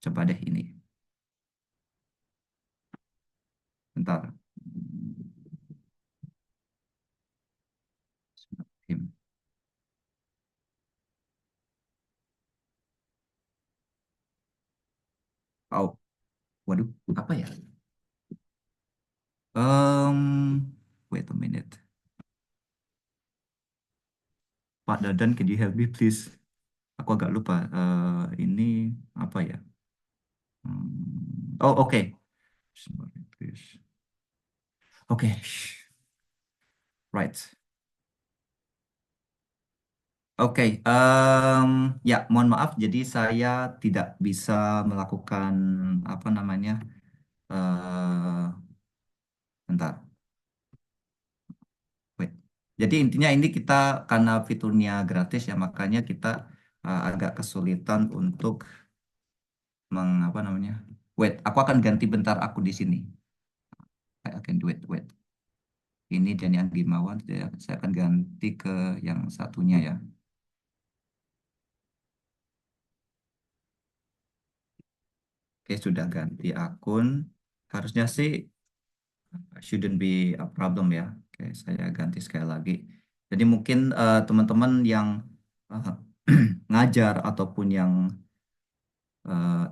Coba deh ini. Bentar. Oh, waduh, apa ya? Wait a minute. Pak Dadan, can you help me please? Aku agak lupa. Ini apa ya? Oh, oke. Oke. Right. Oke, ya mohon maaf. Jadi saya tidak bisa melakukan apa namanya. Bentar. Wait. Jadi intinya ini kita karena fiturnya gratis ya, makanya kita agak kesulitan untuk apa namanya. Wait, aku akan ganti bentar aku di sini. I can do it. Wait. Ini dan yang Gimawan, saya akan ganti ke yang satunya ya. Oke, sudah ganti akun. Harusnya sih shouldn't be a problem ya. Oke, saya ganti sekali lagi. Jadi mungkin teman-teman yang uh, ngajar ataupun yang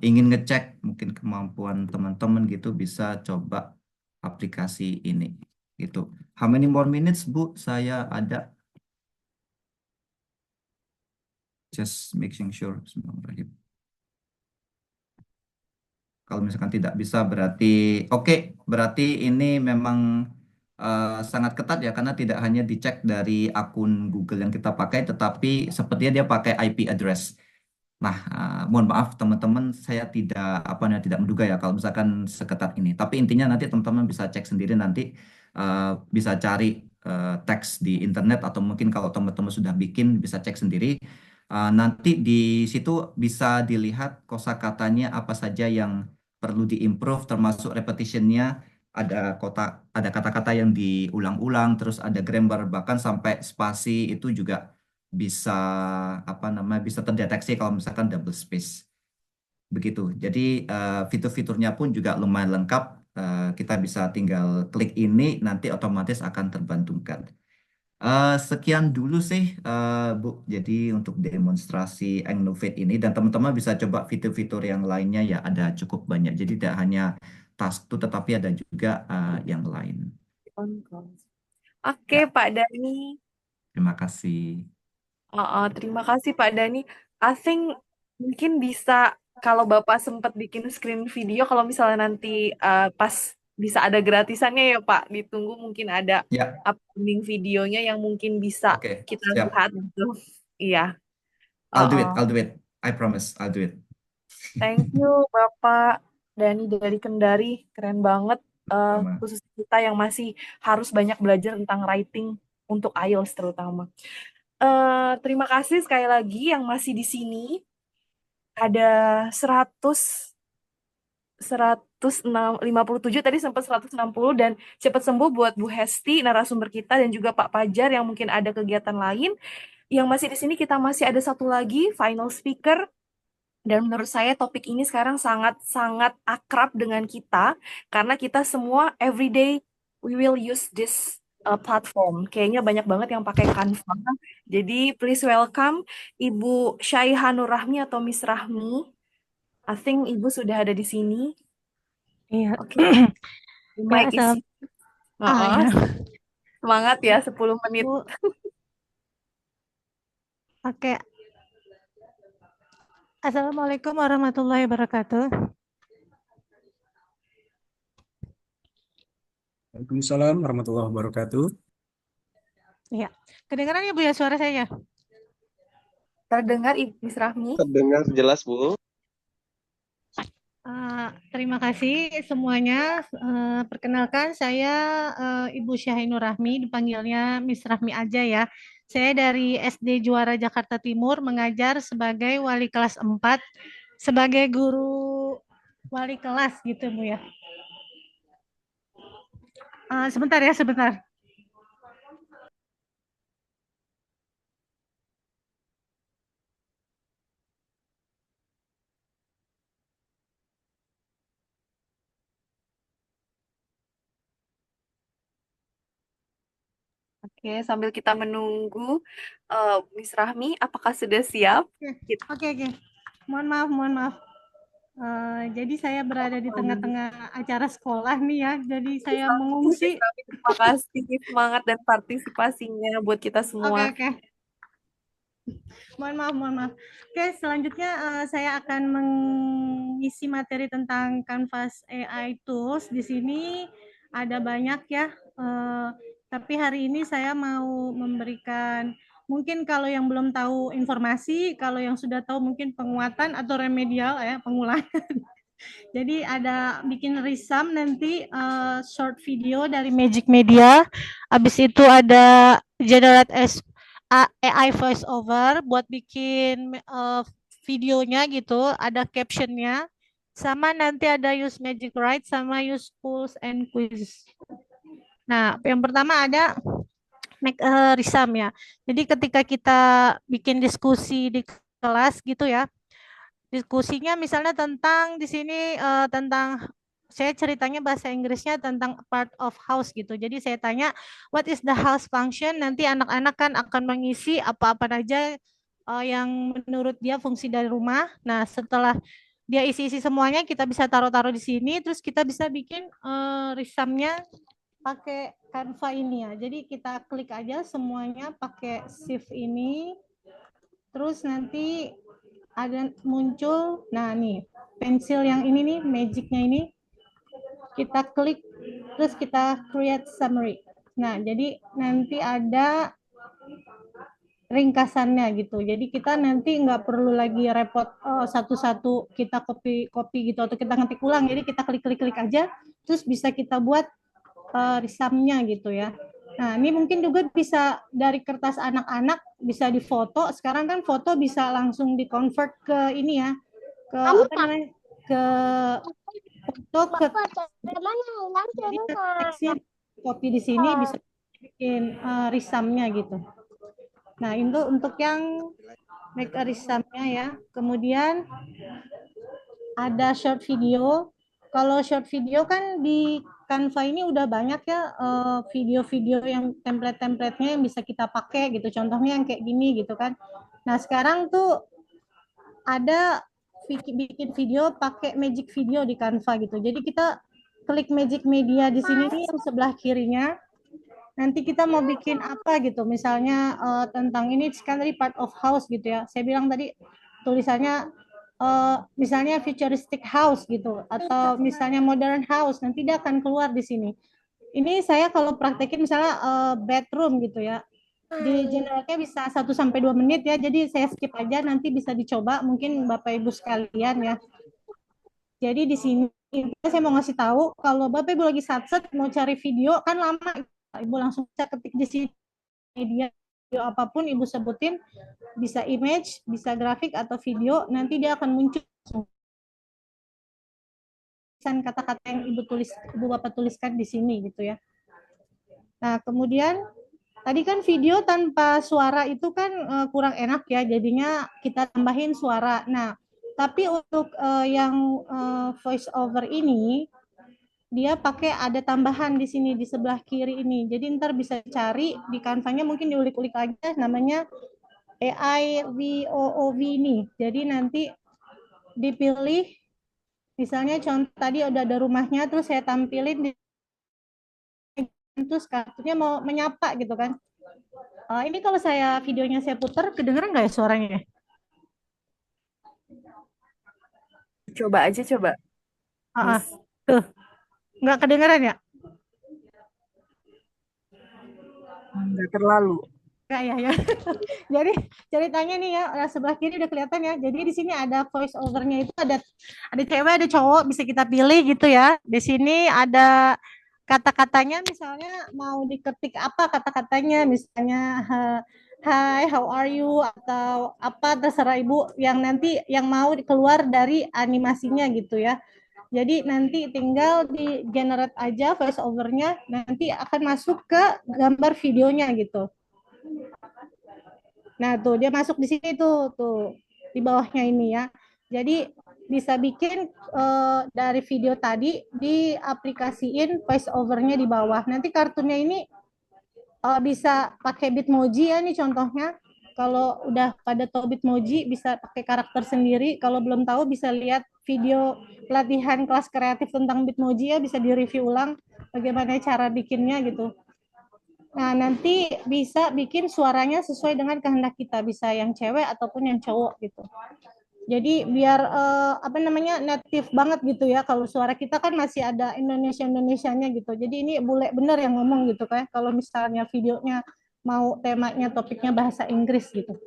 ingin ngecek mungkin kemampuan teman-teman gitu bisa coba aplikasi ini gitu. How many more minutes, Bu? Saya ada just making sure. Bismillahirrahmanirrahim. Kalau misalkan tidak bisa berarti oke, berarti ini memang sangat ketat ya, karena tidak hanya dicek dari akun Google yang kita pakai, tetapi sepertinya dia pakai IP address. Nah, mohon maaf teman-teman, saya tidak apa namanya tidak menduga ya kalau misalkan seketat ini. Tapi intinya nanti teman-teman bisa cek sendiri nanti, bisa cari teks di internet, atau mungkin kalau teman-teman sudah bikin bisa cek sendiri. Nanti di situ bisa dilihat kosakatanya apa saja yang perlu diimprove, termasuk repetitionnya. Ada kata-kata yang diulang-ulang, terus ada grammar, bahkan sampai spasi itu juga bisa apa namanya bisa terdeteksi kalau misalkan double space begitu. Jadi fitur-fiturnya pun juga lumayan lengkap. Kita bisa tinggal klik ini, nanti otomatis akan terbantukan. Sekian dulu sih Bu. Jadi untuk demonstrasi Engnovate ini, dan teman-teman bisa coba fitur-fitur yang lainnya ya, ada cukup banyak. Jadi tidak hanya task itu, tetapi ada juga yang lain. Oke, Ya, Pak Dani. terima kasih. Terima kasih Pak Dani. I think mungkin bisa kalau Bapak sempat bikin screen video, kalau misalnya nanti pas bisa ada gratisannya ya Pak, ditunggu mungkin ada Ya, upcoming videonya yang mungkin bisa oke, kita siap. lihat gitu. Iya. I'll do Uh-uh. it. I'll do it. I promise. I'll do it. Thank you Bapak Dani dari Kendari, keren banget. Sama. Khusus kita yang masih harus banyak belajar tentang writing untuk IELTS terutama. Terima kasih sekali lagi yang masih di sini. Ada 157, tadi sempat 160, dan cepat sembuh buat Bu Hesti, narasumber kita, dan juga Pak Pajar yang mungkin ada kegiatan lain. Yang masih di sini kita masih ada satu lagi final speaker, dan menurut saya topik ini sekarang sangat-sangat akrab dengan kita karena kita semua everyday we will use this platform. Kayaknya banyak banget yang pakai Canva. Jadi please welcome Ibu Syaiha Nur Rahmi atau Miss Rahmi. I think Ibu sudah ada di sini. Iya. Oke. The Ya, mic is ya. semangat ya 10 menit. Bu. Oke. Assalamualaikum warahmatullahi wabarakatuh. Waalaikumsalam warahmatullahi wabarakatuh. Iya. Kedengaran ya Bu ya suara saya? Terdengar Ibu Miss Rahmi? Terdengar jelas, Bu. Terima kasih semuanya. Perkenalkan saya Ibu Syaiha Nur Rahmi, dipanggilnya Miss Rahmi aja ya. Saya dari SD Juara Jakarta Timur mengajar sebagai wali kelas 4, sebagai guru wali kelas gitu Bu ya. Sebentar ya, sebentar. Oke, sambil kita menunggu Miss Rahmi, apakah sudah siap? Oke. Mohon maaf. Jadi saya berada di tengah-tengah acara sekolah nih ya. Jadi saya mengungsi. Terima kasih semangat dan partisipasinya buat kita semua. Oke. Mohon maaf. Oke, selanjutnya saya akan mengisi materi tentang Canvas AI Tools. Di sini ada banyak ya. Tapi hari ini saya mau memberikan, mungkin kalau yang belum tahu informasi, kalau yang sudah tahu mungkin penguatan atau remedial ya, pengulangan. Jadi ada bikin resum nanti short video dari Magic Media. Habis itu ada generate AI voice over buat bikin videonya gitu, ada captionnya. Sama nanti ada use Magic Write sama use polls and quiz. Nah, yang pertama ada make a resum ya. Jadi ketika kita bikin diskusi di kelas gitu ya, diskusinya misalnya tentang di sini tentang, saya ceritanya bahasa Inggrisnya tentang part of house gitu. Jadi saya tanya what is the house function, nanti anak-anak kan akan mengisi apa-apa aja yang menurut dia fungsi dari rumah. Nah, setelah dia isi semuanya, kita bisa taruh-taruh di sini, terus kita bisa bikin resumnya pakai Canva ini ya. Jadi kita klik aja semuanya pakai shift ini. Terus nanti ada muncul, nah nih pensil yang ini nih, magicnya ini. Kita klik, terus kita create summary. Nah, jadi nanti ada ringkasannya gitu. Jadi kita nanti nggak perlu lagi repot satu-satu kita copy gitu atau kita ngetik ulang. Jadi kita klik aja, terus bisa kita buat resumnya gitu ya. Nah, ini mungkin juga bisa dari kertas anak-anak bisa difoto. Sekarang kan foto bisa langsung di-convert ke ini ya. Ke apa namanya? Ke foto ke jadi teksnya copy di sini bisa bikin resumnya gitu. Nah, itu untuk yang make a resumnya ya. Kemudian ada short video. Kalau short video kan di Canva ini udah banyak ya video-video yang template-templatenya yang bisa kita pakai gitu. Contohnya yang kayak gini gitu kan. Nah, sekarang tuh ada bikin video pakai Magic Video di Canva gitu. Jadi kita klik Magic Media di sini nih yang sebelah kirinya. Nanti kita mau bikin apa gitu. Misalnya tentang ini kan tadi part of house gitu ya. Saya bilang tadi tulisannya misalnya futuristic house gitu, atau misalnya modern house, nanti dia akan keluar di sini. Ini saya kalau praktekin misalnya bedroom gitu ya, di generalnya bisa 1-2 menit ya, jadi saya skip aja, nanti bisa dicoba mungkin Bapak Ibu sekalian ya. Jadi di sini saya mau ngasih tahu kalau Bapak Ibu lagi satset mau cari video kan lama, Ibu langsung bisa ketik di sini media video apapun Ibu sebutin, bisa image, bisa grafik atau video, nanti dia akan muncul kata-kata yang Ibu Bapak tuliskan di sini gitu ya. Nah, kemudian tadi kan video tanpa suara itu kan kurang enak ya, jadinya kita tambahin suara. Nah, tapi untuk yang voice over ini dia pakai ada tambahan di sini di sebelah kiri ini. Jadi ntar bisa cari di Canva-nya, mungkin diulik-ulik aja, namanya AI VOOV ini. Jadi nanti dipilih, misalnya contoh tadi udah ada rumahnya, terus saya tampilin, terus kartunya mau menyapa gitu kan. Ini kalau videonya saya putar, kedengeran nggak ya suaranya? Coba aja, coba. Tuh, nggak kedengeran ya? Nggak terlalu. Nggak ya. Jadi ceritanya nih ya, sebelah kiri udah kelihatan ya. Jadi di sini ada voice over-nya itu ada cewek, ada cowok, bisa kita pilih gitu ya. Di sini ada kata-katanya, misalnya mau diketik apa kata-katanya, misalnya hi, how are you, atau apa, terserah Ibu yang nanti yang mau keluar dari animasinya gitu ya. Jadi nanti tinggal di generate aja voice over-nya, nanti akan masuk ke gambar videonya gitu. Nah, tuh dia masuk di sini tuh di bawahnya ini ya. Jadi bisa bikin dari video tadi diaplikasiin voice over-nya di bawah. Nanti kartunnya ini bisa pakai Bitmoji ya, nih contohnya. Kalau udah pada tahu Bitmoji bisa pakai karakter sendiri. Kalau belum tahu bisa lihat video pelatihan kelas kreatif tentang Bitmoji ya, bisa direview ulang bagaimana cara bikinnya gitu. Nah, nanti bisa bikin suaranya sesuai dengan kehendak kita, bisa yang cewek ataupun yang cowok gitu. Jadi biar native banget gitu ya. Kalau suara kita kan masih ada Indonesianya gitu. Jadi ini bule bener yang ngomong gitu kan. Kalau misalnya videonya mau temanya topiknya bahasa Inggris gitu.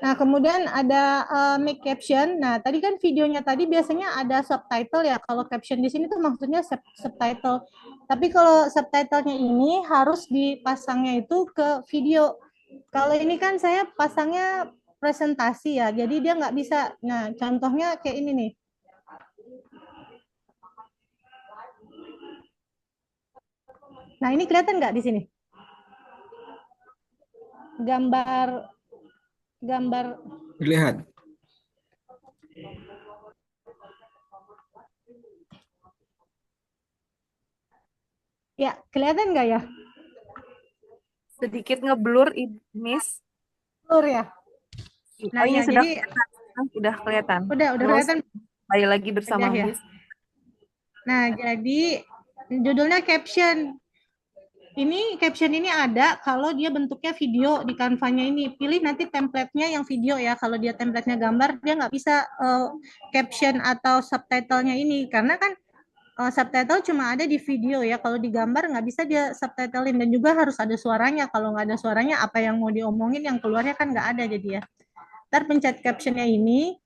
Nah, kemudian ada make caption. Nah, tadi kan videonya tadi biasanya ada subtitle ya. Kalau caption di sini tuh maksudnya subtitle. Tapi kalau subtitlenya ini harus dipasangnya itu ke video. Kalau ini kan saya pasangnya presentasi ya, jadi dia nggak bisa. Nah, contohnya kayak ini nih. Nah, ini kelihatan nggak di sini? Gambar Terlihat. Ya, kelihatan nggak ya? Sedikit ngeblur, Miss. Blur ya? Nah, ini sudah kelihatan. Udah kelihatan. Kembali lagi bersama ya. Miss. Nah, jadi judulnya caption. Ini caption ini ada kalau dia bentuknya video di Canva-nya ini. Pilih nanti template-nya yang video ya. Kalau dia template-nya gambar, dia nggak bisa caption atau subtitle-nya ini. Karena kan subtitle cuma ada di video ya. Kalau di gambar nggak bisa dia subtitlein. Dan juga harus ada suaranya. Kalau nggak ada suaranya, apa yang mau diomongin yang keluarnya kan nggak ada jadi ya. Ntar pencet caption-nya ini.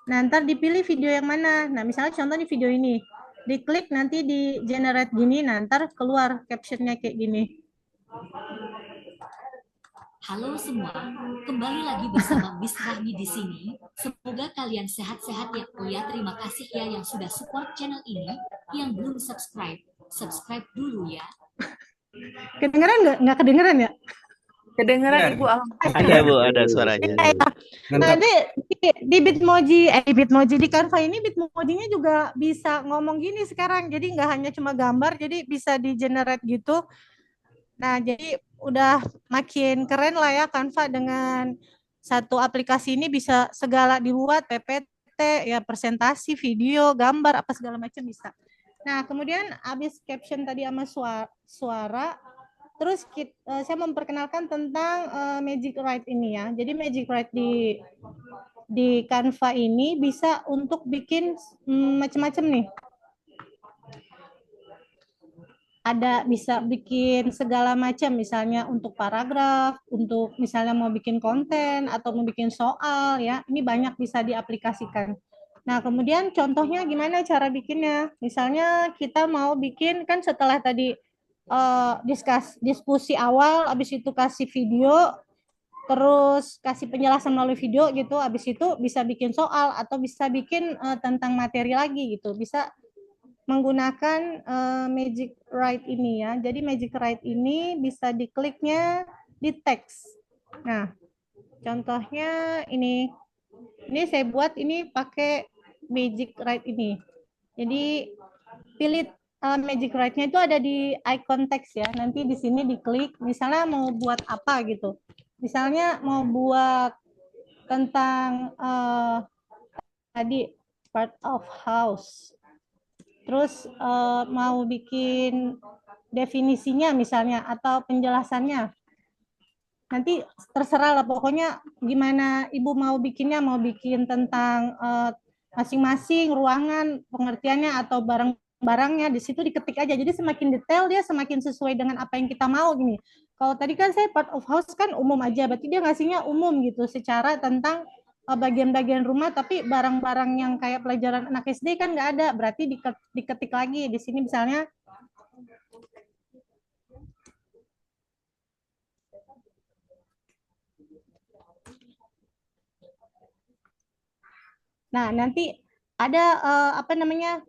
Nah, ntar dipilih video yang mana. Nah, misalnya contoh di video ini. Diklik nanti di generate gini, nah ntar keluar captionnya kayak gini. Halo semua, kembali lagi bersama Miss Rahmi di sini. Semoga kalian sehat-sehat ya. Oh ya, terima kasih ya yang sudah support channel ini. Yang belum subscribe dulu ya. Kedengeran nggak? Nggak kedengeran ya? Kedengeran Ya. Ibu. Ada Bu, ada suaranya. Nah, di Bitmoji, di Canva ini Bitmojinya juga bisa ngomong gini sekarang. Jadi nggak hanya cuma gambar, jadi bisa di generate gitu. Nah, jadi udah makin keren lah ya Canva, dengan satu aplikasi ini bisa segala dibuat, PPT, ya presentasi, video, gambar, apa segala macam bisa. Nah, kemudian habis caption tadi sama suara, terus saya memperkenalkan tentang Magic Write ini ya. Jadi Magic Write di Canva ini bisa untuk bikin macam-macam nih. Ada bisa bikin segala macam, misalnya untuk paragraf, untuk misalnya mau bikin konten atau mau bikin soal ya. Ini banyak bisa diaplikasikan. Nah, kemudian contohnya gimana cara bikinnya? Misalnya kita mau bikin, kan setelah tadi diskusi awal, habis itu kasih video, terus kasih penjelasan melalui video gitu, habis itu bisa bikin soal atau bisa bikin tentang materi lagi gitu. Bisa menggunakan Magic Write ini ya. Jadi Magic Write ini bisa dikliknya di teks. Nah, contohnya ini saya buat ini pakai Magic Write ini. Jadi pilih Magic Write-nya itu ada di icon teks ya. Nanti di sini diklik, misalnya mau buat apa gitu. Misalnya mau buat tentang tadi part of house. Terus mau bikin definisinya misalnya atau penjelasannya. Nanti terserah lah pokoknya gimana Ibu mau bikinnya, mau bikin tentang masing-masing ruangan pengertiannya atau barang-barangnya, di situ diketik aja. Jadi semakin detail dia semakin sesuai dengan apa yang kita mau gini. Kalau tadi kan saya part of house kan umum aja, berarti dia ngasihnya umum gitu secara tentang bagian-bagian rumah, tapi barang-barang yang kayak pelajaran anak SD kan nggak ada, berarti diketik lagi di sini misalnya. Nah, nanti ada apa namanya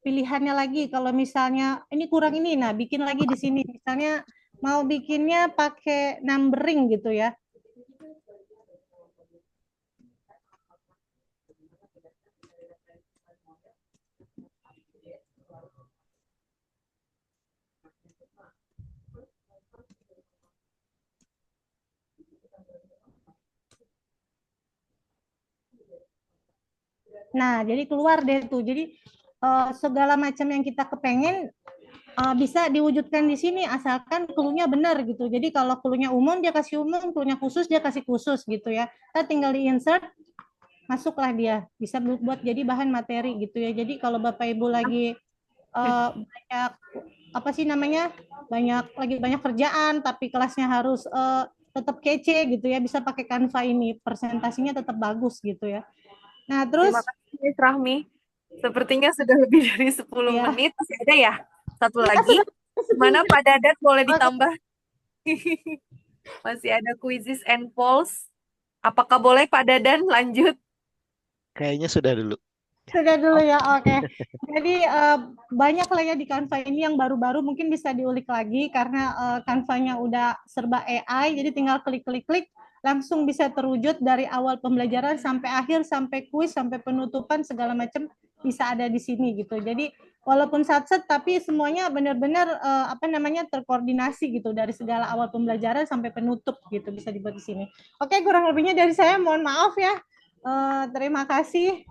pilihannya lagi. Kalau misalnya ini kurang ini, nah bikin lagi di sini. Misalnya mau bikinnya pakai numbering gitu ya. Nah, jadi keluar deh tuh. Jadi segala macam yang kita kepengen bisa diwujudkan di sini asalkan clue-nya benar gitu. Jadi kalau clue-nya umum dia kasih umum, clue-nya khusus dia kasih khusus gitu ya. Kita tinggal di insert, masuklah dia. Bisa buat jadi bahan materi gitu ya. Jadi kalau Bapak Ibu lagi banyak apa sih namanya? Banyak kerjaan tapi kelasnya harus tetap kece gitu ya, bisa pakai Canva ini. Presentasinya tetap bagus gitu ya. Nah, terus Terima kasih Miss Rahmi. Sepertinya sudah lebih dari 10 ya. menit. Masih ada ya? Satu Ya, lagi. sudah Mana Pak Dadan boleh ditambah? Masih ada quizzes and polls. Apakah boleh Pak Dadan lanjut? Kayaknya sudah dulu. Sudah dulu ya, oke. Jadi banyak lah ya di Canva ini yang baru-baru mungkin bisa diulik lagi karena Canva-nya udah serba AI, jadi tinggal klik-klik-klik langsung bisa terwujud dari awal pembelajaran sampai akhir, sampai kuis, sampai penutupan segala macam bisa ada di sini gitu. Jadi walaupun satset tapi semuanya benar-benar apa namanya terkoordinasi gitu dari segala awal pembelajaran sampai penutup gitu bisa dibuat di sini. Oke, kurang lebihnya dari saya, mohon maaf ya. Terima kasih.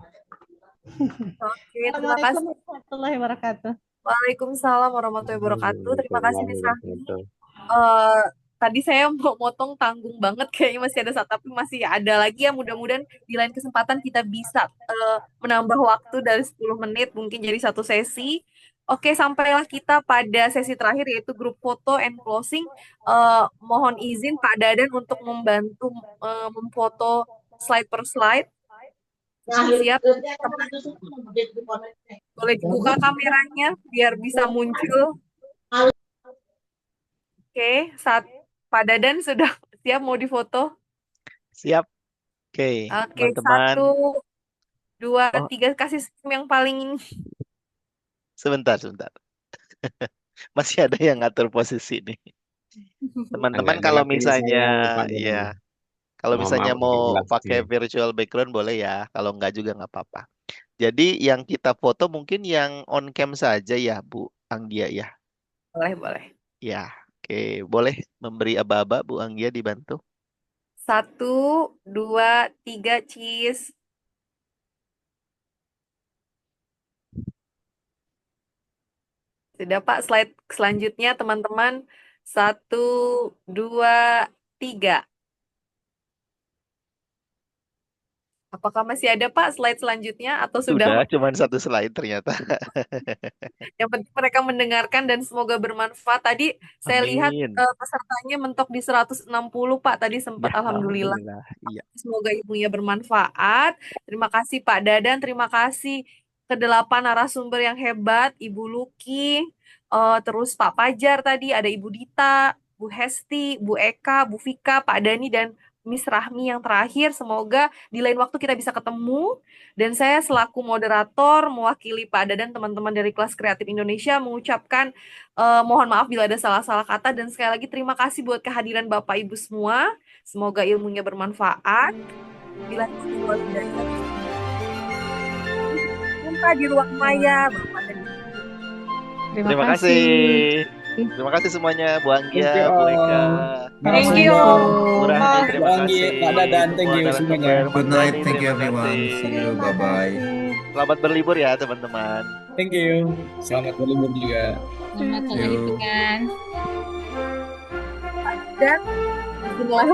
Oke, terima kasih. Assalamualaikum warahmatullahi wabarakatuh. Waalaikumsalam warahmatullahi wabarakatuh. Terima kasih Miss Rahmi. Betul. Tadi saya mau motong tanggung banget, kayaknya masih ada satu, tapi masih ada lagi ya. Mudah-mudahan di lain kesempatan kita bisa menambah waktu dari 10 menit mungkin jadi satu sesi. Oke, sampailah kita pada sesi terakhir yaitu grup foto and closing. Mohon izin Pak Dadan untuk membantu memfoto slide per slide. Siap, boleh dibuka kameranya biar bisa muncul. Oke, saat Pak Dadan sudah siap mau difoto. Siap. Oke, Oke, teman-teman. 1, 2, 3 kasih zoom yang paling ini. Sebentar. Masih ada yang ngatur posisi nih. Teman-teman kalau misalnya ya, kalau misalnya mau pakai virtual background boleh ya, kalau enggak juga nggak apa-apa. Jadi yang kita foto mungkin yang on cam saja ya, Bu Anggia ya. Boleh. Ya, oke, boleh memberi aba-aba Bu Anggia dibantu. 1, 2, 3 cheese. Sudah Pak, slide selanjutnya teman-teman. 1, 2, 3. Apakah masih ada Pak slide selanjutnya atau sudah? Cuman satu slide ternyata. Yang penting mereka mendengarkan dan semoga bermanfaat. Tadi saya lihat pesertanya mentok di 160 Pak. Tadi sempat Ya, alhamdulillah. Iya. Semoga ibunya bermanfaat. Terima kasih Pak Dadan. Terima kasih ke-8 narasumber yang hebat. Ibu Luki, terus Pak Pajar tadi, ada Ibu Dita, Bu Hesti, Bu Eka, Bu Vika, Pak Dani, dan Miss Rahmi yang terakhir. Semoga di lain waktu kita bisa ketemu. Dan saya selaku moderator mewakili Pak Ada dan teman-teman dari kelas kreatif Indonesia mengucapkan mohon maaf bila ada salah-salah kata. Dan sekali lagi terima kasih buat kehadiran Bapak Ibu semua. Semoga ilmunya bermanfaat. Bila tidak jumpa di ruang maya Bapak dan Ibu. Terima kasih. Terima kasih semuanya, Bu Thank you Anggia, Bu Eka, Thank you. Bu Rahmi, terima Bu Anggi, kasih. Pak Dadan, thank Semua you narasumber, semuanya. Mas Good night, Dani, thank you terima everyone. kasih. See you, bye-bye. Selamat berlibur ya, teman-teman. Thank you. Selamat berlibur juga. Selamat See you. berlibur kan. Dan bismillah.